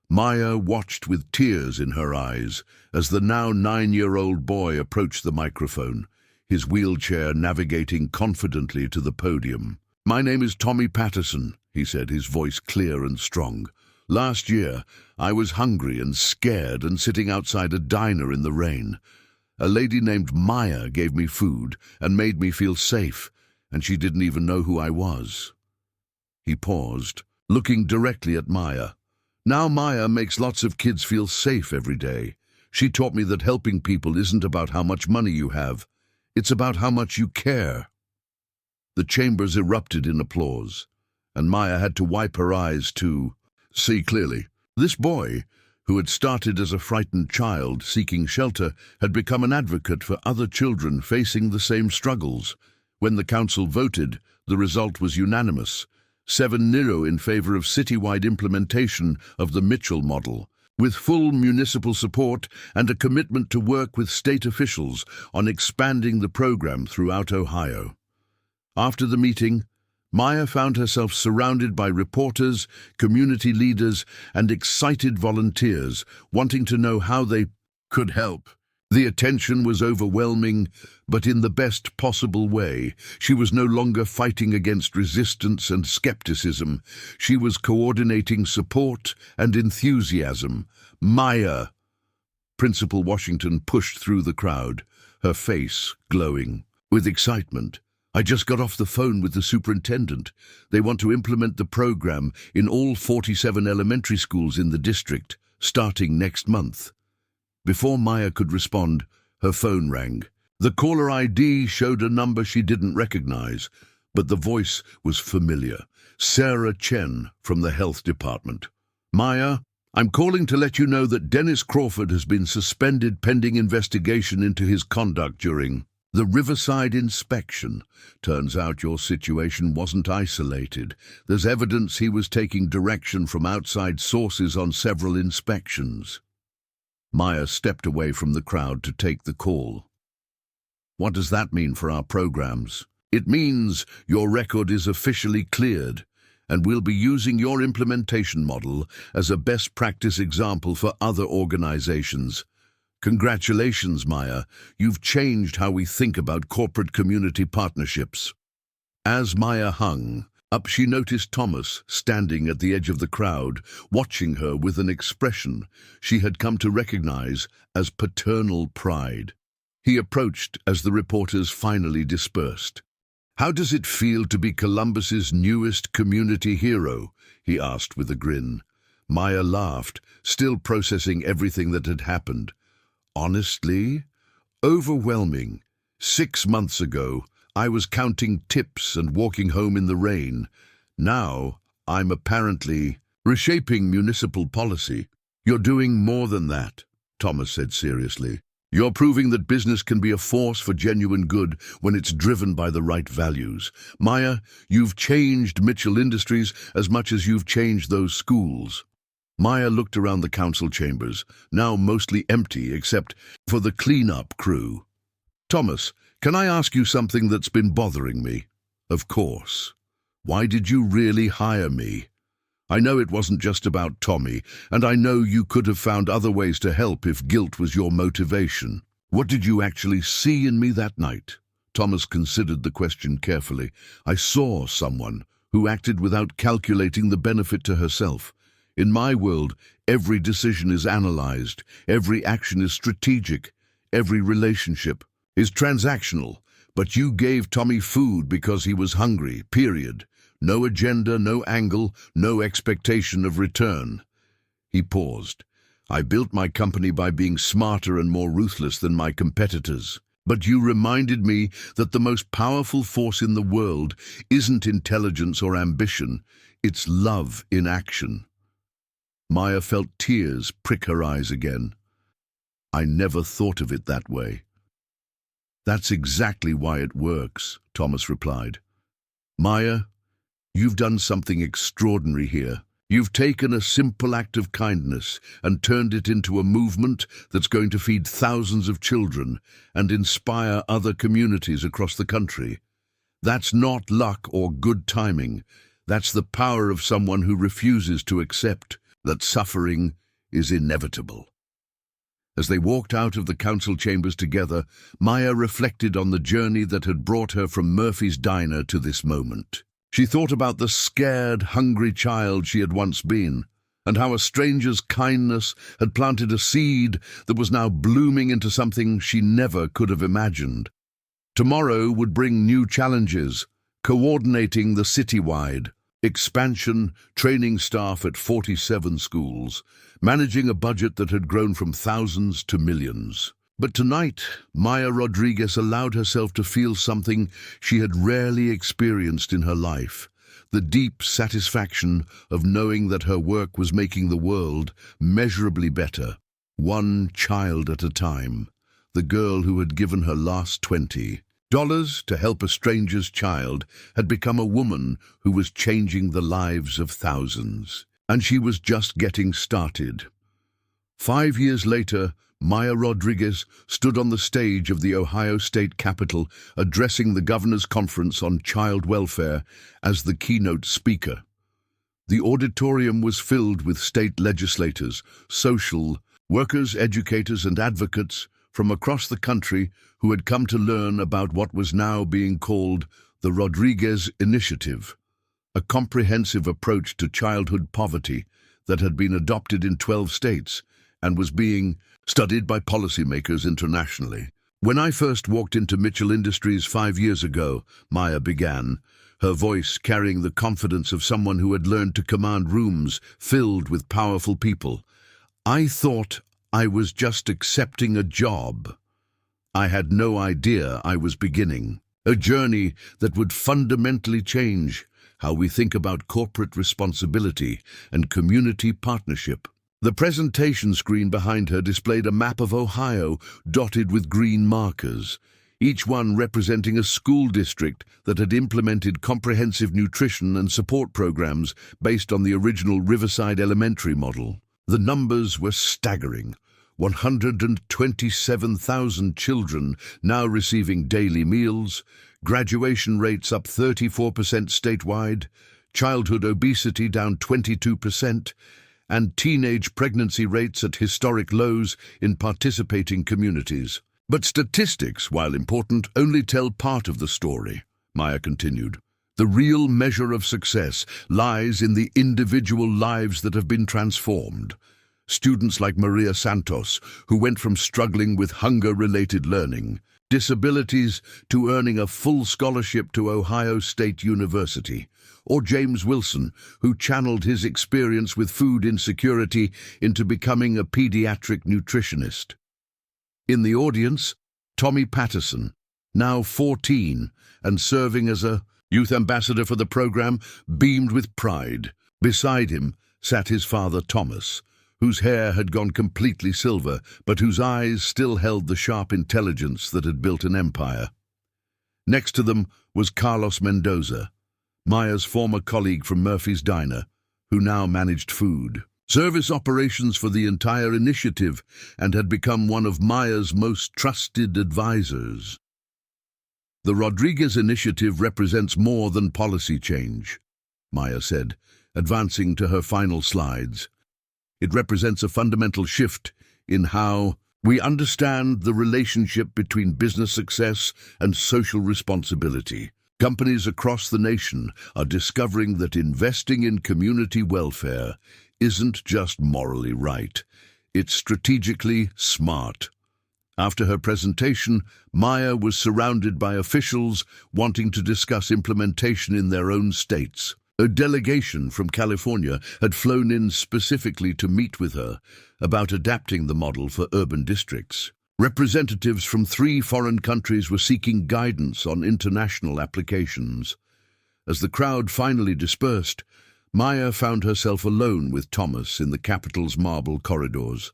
Maya watched with tears in her eyes as the now 9-year-old boy approached the microphone, his wheelchair navigating confidently to the podium. "My name is Tommy Patterson," he said, his voice clear and strong. "Last year, I was hungry and scared and sitting outside a diner in the rain. A lady named Maya gave me food and made me feel safe, and she didn't even know who I was." He paused, looking directly at Maya. "Now Maya makes lots of kids feel safe every day. She taught me that helping people isn't about how much money you have. It's about how much you care." The chambers erupted in applause, and Maya had to wipe her eyes to see clearly. This boy, who had started as a frightened child seeking shelter, had become an advocate for other children facing the same struggles. When the council voted, the result was unanimous, 7-0 in favor of citywide implementation of the Mitchell model, with full municipal support and a commitment to work with state officials on expanding the program throughout Ohio. After the meeting, Maya found herself surrounded by reporters, community leaders, and excited volunteers wanting to know how they could help. The attention was overwhelming, but in the best possible way. She was no longer fighting against resistance and skepticism. She was coordinating support and enthusiasm. Maya! Principal Washington pushed through the crowd, her face glowing with excitement. I just got off the phone with the superintendent. They want to implement the program in all 47 elementary schools in the district, starting next month. Before Maya could respond, her phone rang. The caller ID showed a number she didn't recognize, but the voice was familiar. Sarah Chen from the health department. Maya, I'm calling to let you know that Dennis Crawford has been suspended pending investigation into his conduct during the Riverside inspection. Turns out your situation wasn't isolated. There's evidence he was taking direction from outside sources on several inspections. Maya stepped away from the crowd to take the call. What does that mean for our programs? It means your record is officially cleared, and we'll be using your implementation model as a best practice example for other organizations. Congratulations, Maya. You've changed how we think about corporate community partnerships. As Maya hung up, she noticed Thomas standing at the edge of the crowd, watching her with an expression she had come to recognize as paternal pride. He approached as the reporters finally dispersed. How does it feel to be Columbus's newest community hero? He asked with a grin. Maya laughed, still processing everything that had happened. Honestly, overwhelming. 6 months ago, I was counting tips and walking home in the rain. Now, I'm apparently reshaping municipal policy. You're doing more than that, Thomas said seriously. You're proving that business can be a force for genuine good when it's driven by the right values. Maya, you've changed Mitchell Industries as much as you've changed those schools. Maya looked around the council chambers, now mostly empty except for the cleanup crew. Thomas, can I ask you something that's been bothering me? Of course. Why did you really hire me? I know it wasn't just about Tommy, and I know you could have found other ways to help if guilt was your motivation. What did you actually see in me that night? Thomas considered the question carefully. I saw someone who acted without calculating the benefit to herself. In my world, every decision is analyzed, every action is strategic, every relationship is transactional. But you gave Tommy food because he was hungry, period. No agenda, no angle, no expectation of return. He paused. I built my company by being smarter and more ruthless than my competitors. But you reminded me that the most powerful force in the world isn't intelligence or ambition, it's love in action. Maya felt tears prick her eyes again. I never thought of it that way. That's exactly why it works, Thomas replied. Maya, you've done something extraordinary here. You've taken a simple act of kindness and turned it into a movement that's going to feed thousands of children and inspire other communities across the country. That's not luck or good timing. That's the power of someone who refuses to accept that suffering is inevitable. As they walked out of the council chambers together, Maya reflected on the journey that had brought her from Murphy's Diner to this moment. She thought about the scared, hungry child she had once been, and how a stranger's kindness had planted a seed that was now blooming into something she never could have imagined. Tomorrow would bring new challenges, coordinating the citywide expansion, training staff at 47 schools, managing a budget that had grown from thousands to millions. But tonight, Maya Rodriguez allowed herself to feel something she had rarely experienced in her life, the deep satisfaction of knowing that her work was making the world measurably better, one child at a time. The girl who had given her last $20 to help a stranger's child had become a woman who was changing the lives of thousands. And she was just getting started. 5 years later, Maya Rodriguez stood on the stage of the Ohio State Capitol addressing the Governor's Conference on Child Welfare as the keynote speaker. The auditorium was filled with state legislators, social workers, educators, and advocates from across the country who had come to learn about what was now being called the Rodriguez Initiative, a comprehensive approach to childhood poverty that had been adopted in 12 states and was being studied by policymakers internationally. When I first walked into Mitchell Industries 5 years ago, Maya began, her voice carrying the confidence of someone who had learned to command rooms filled with powerful people. I thought I was just accepting a job. I had no idea I was beginning a journey that would fundamentally change how we think about corporate responsibility and community partnership. The presentation screen behind her displayed a map of Ohio dotted with green markers, each one representing a school district that had implemented comprehensive nutrition and support programs based on the original Riverside Elementary model. The numbers were staggering. 127,000 children now receiving daily meals, graduation rates up 34% statewide, childhood obesity down 22%, and teenage pregnancy rates at historic lows in participating communities. But statistics, while important, only tell part of the story, Maya continued. The real measure of success lies in the individual lives that have been transformed. Students like Maria Santos, who went from struggling with hunger-related learning, disabilities, to earning a full scholarship to Ohio State University, or James Wilson, who channeled his experience with food insecurity into becoming a pediatric nutritionist. In the audience, Tommy Patterson, now 14 and serving as a youth ambassador for the program, beamed with pride. Beside him sat his father Thomas, whose hair had gone completely silver, but whose eyes still held the sharp intelligence that had built an empire. Next to them was Carlos Mendoza, Maya's former colleague from Murphy's Diner, who now managed food, service operations for the entire initiative, and had become one of Maya's most trusted advisors. The Rodriguez Initiative represents more than policy change, Maya said, advancing to her final slides. It represents a fundamental shift in how we understand the relationship between business success and social responsibility. Companies across the nation are discovering that investing in community welfare isn't just morally right, it's strategically smart. After her presentation, Maya was surrounded by officials wanting to discuss implementation in their own states. A delegation from California had flown in specifically to meet with her about adapting the model for urban districts. Representatives from 3 foreign countries were seeking guidance on international applications. As the crowd finally dispersed, Maya found herself alone with Thomas in the Capitol's marble corridors,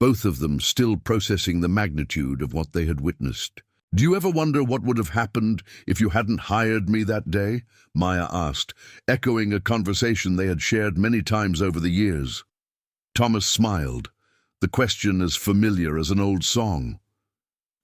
both of them still processing the magnitude of what they had witnessed. "Do you ever wonder what would have happened if you hadn't hired me that day?" Maya asked, echoing a conversation they had shared many times over the years. Thomas smiled, the question as familiar as an old song.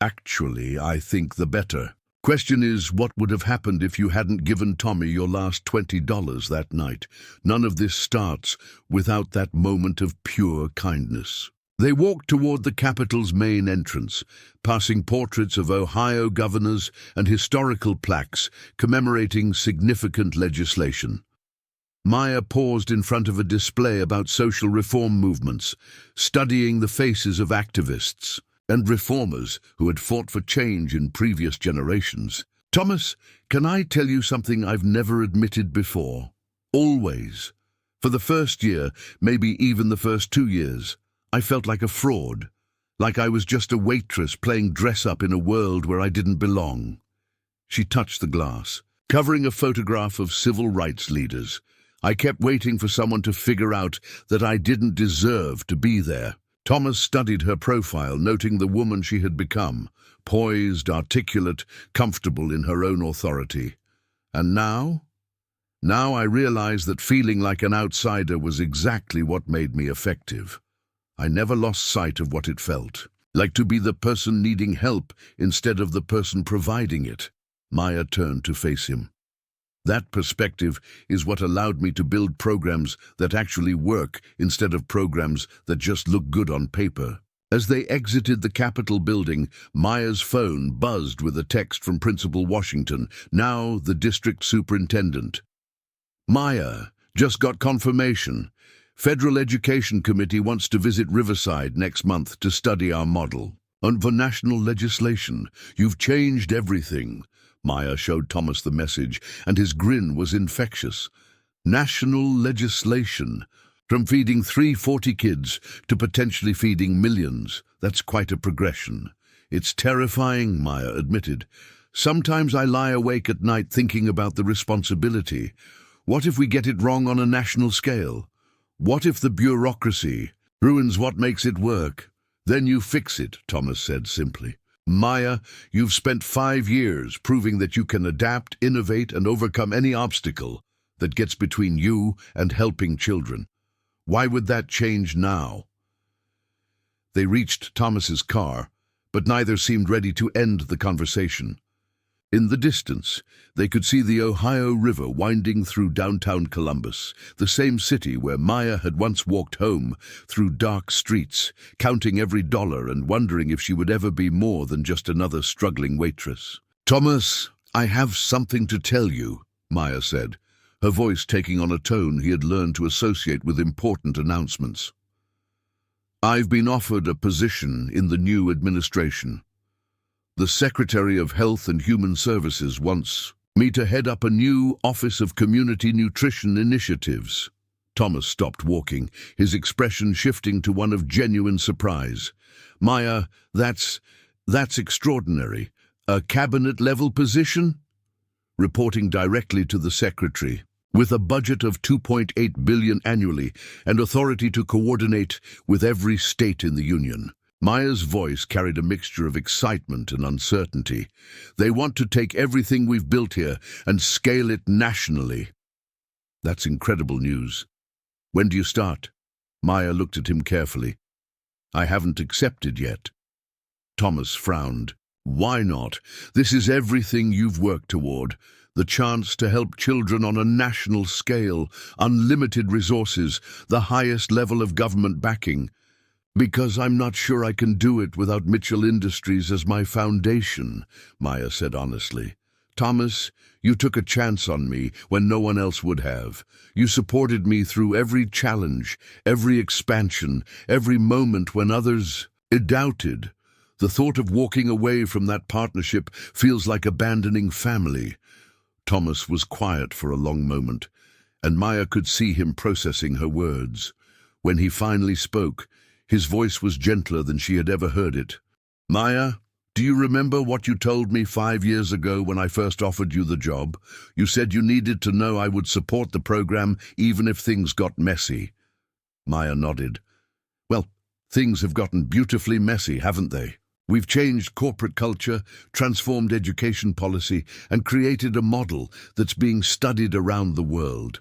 "Actually, I think the better question is, what would have happened if you hadn't given Tommy your last $20 that night? None of this starts without that moment of pure kindness." They walked toward the Capitol's main entrance, passing portraits of Ohio governors and historical plaques commemorating significant legislation. Maya paused in front of a display about social reform movements, studying the faces of activists and reformers who had fought for change in previous generations. "Thomas, can I tell you something I've never admitted before? Always. For the first year, maybe even the first 2 years, I felt like a fraud, like I was just a waitress playing dress-up in a world where I didn't belong." She touched the glass, covering a photograph of civil rights leaders. "I kept waiting for someone to figure out that I didn't deserve to be there." Thomas studied her profile, noting the woman she had become, poised, articulate, comfortable in her own authority. "And now? Now I realize that feeling like an outsider was exactly what made me effective. I never lost sight of what it felt. Like to be the person needing help instead of the person providing it. Maya turned to face him. That perspective is what allowed me to build programs that actually work instead of programs that just look good on paper. As they exited the Capitol building, Maya's phone buzzed with a text from Principal Washington, now the district superintendent. Maya, just got confirmation. Federal Education Committee wants to visit Riverside next month to study our model. And for national legislation, you've changed everything. Maya showed Thomas the message, and his grin was infectious. National legislation. From feeding 340 kids to potentially feeding millions. That's quite a progression. It's terrifying, Maya admitted. Sometimes I lie awake at night thinking about the responsibility. What if we get it wrong on a national scale? What if the bureaucracy ruins what makes it work? Then you fix it, Thomas said simply. Maya, you've spent 5 years proving that you can adapt, innovate, and overcome any obstacle that gets between you and helping children. Why would that change now? They reached Thomas's car, but neither seemed ready to end the conversation. In the distance, they could see the Ohio River winding through downtown Columbus, the same city where Maya had once walked home through dark streets, counting every dollar and wondering if she would ever be more than just another struggling waitress. Thomas, I have something to tell you, Maya said, her voice taking on a tone he had learned to associate with important announcements. I've been offered a position in the new administration. The Secretary of Health and Human Services wants me to head up a new Office of Community Nutrition Initiatives. Thomas stopped walking, his expression shifting to one of genuine surprise. Maya, that's extraordinary. A cabinet-level position? Reporting directly to the Secretary, with a budget of $2.8 billion annually and authority to coordinate with every state in the Union. Maya's voice carried a mixture of excitement and uncertainty. They want to take everything we've built here and scale it nationally. That's incredible news. When do you start? Maya looked at him carefully. I haven't accepted yet. Thomas frowned. Why not? This is everything you've worked toward. The chance to help children on a national scale, unlimited resources, the highest level of government backing. Because I'm not sure I can do it without Mitchell Industries as my foundation, Maya said honestly. Thomas, you took a chance on me when no one else would have. You supported me through every challenge, every expansion, every moment when others doubted. The thought of walking away from that partnership feels like abandoning family. Thomas was quiet for a long moment, and Maya could see him processing her words. When he finally spoke, his voice was gentler than she had ever heard it. Maya, do you remember what you told me 5 years ago when I first offered you the job? You said you needed to know I would support the program even if things got messy. Maya nodded. Well, things have gotten beautifully messy, haven't they? We've changed corporate culture, transformed education policy, and created a model that's being studied around the world.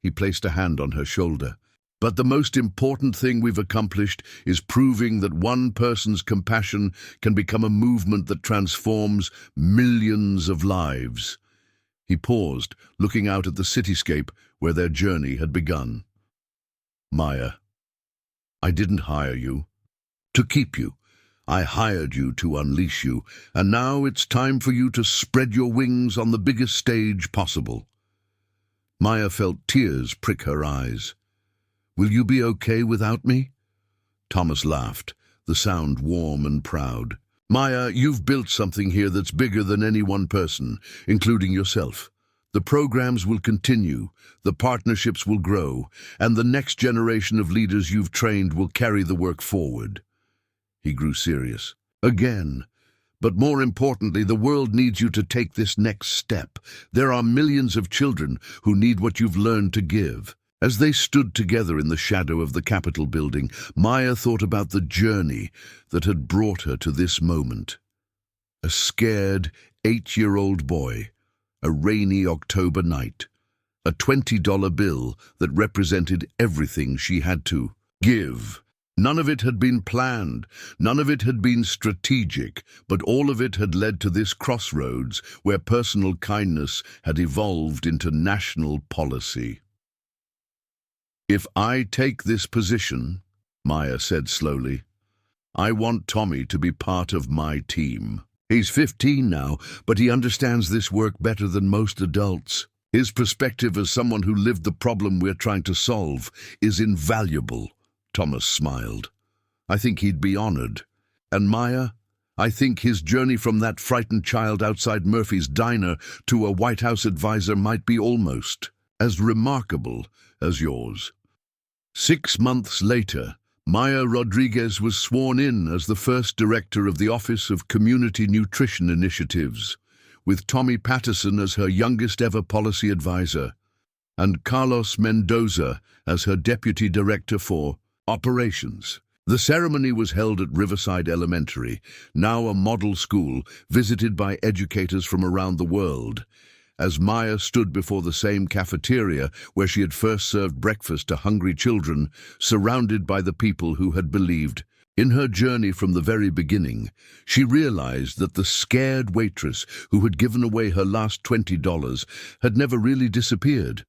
He placed a hand on her shoulder. But the most important thing we've accomplished is proving that one person's compassion can become a movement that transforms millions of lives. He paused, looking out at the cityscape where their journey had begun. Maya, I didn't hire you to keep you. I hired you to unleash you, and now it's time for you to spread your wings on the biggest stage possible. Maya felt tears prick her eyes. Will you be okay without me? Thomas laughed, the sound warm and proud. Maya, you've built something here that's bigger than any one person, including yourself. The programs will continue, the partnerships will grow, and the next generation of leaders you've trained will carry the work forward. He grew serious. Again. But more importantly, the world needs you to take this next step. There are millions of children who need what you've learned to give. As they stood together in the shadow of the Capitol building, Maya thought about the journey that had brought her to this moment. A scared 8-year-old boy, a rainy October night, a $20 bill that represented everything she had to give. None of it had been planned, none of it had been strategic, but all of it had led to this crossroads where personal kindness had evolved into national policy. "If I take this position," Maya said slowly, "I want Tommy to be part of my team. He's 15 now, but he understands this work better than most adults. His perspective as someone who lived the problem we're trying to solve is invaluable." Thomas smiled. "I think he'd be honored. And Maya, I think his journey from that frightened child outside Murphy's diner to a White House advisor might be almost as remarkable as yours." 6 months later, Maya Rodriguez was sworn in as the first director of the Office of Community Nutrition Initiatives, with Tommy Patterson as her youngest ever policy advisor, and Carlos Mendoza as her deputy director for operations. The ceremony was held at Riverside Elementary, now a model school visited by educators from around the world, as Maya stood before the same cafeteria where she had first served breakfast to hungry children, surrounded by the people who had believed. In her journey from the very beginning, she realized that the scared waitress who had given away her last $20 had never really disappeared.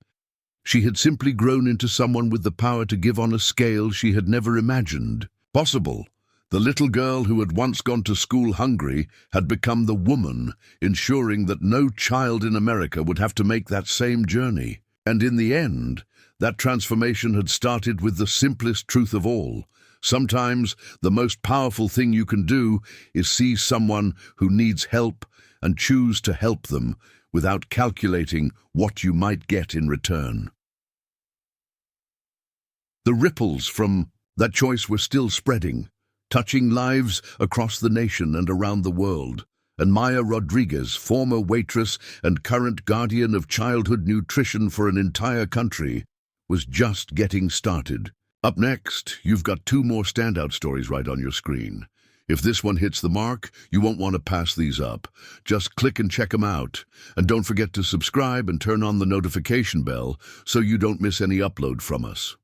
She had simply grown into someone with the power to give on a scale she had never imagined possible. The little girl who had once gone to school hungry had become the woman, ensuring that no child in America would have to make that same journey. And in the end, that transformation had started with the simplest truth of all. Sometimes the most powerful thing you can do is see someone who needs help and choose to help them without calculating what you might get in return. The ripples from that choice were still spreading, touching lives across the nation and around the world. And Maya Rodriguez, former waitress and current guardian of childhood nutrition for an entire country, was just getting started. Up next, you've got 2 more standout stories right on your screen. If this one hits the mark, you won't want to pass these up. Just click and check them out. And don't forget to subscribe and turn on the notification bell so you don't miss any upload from us.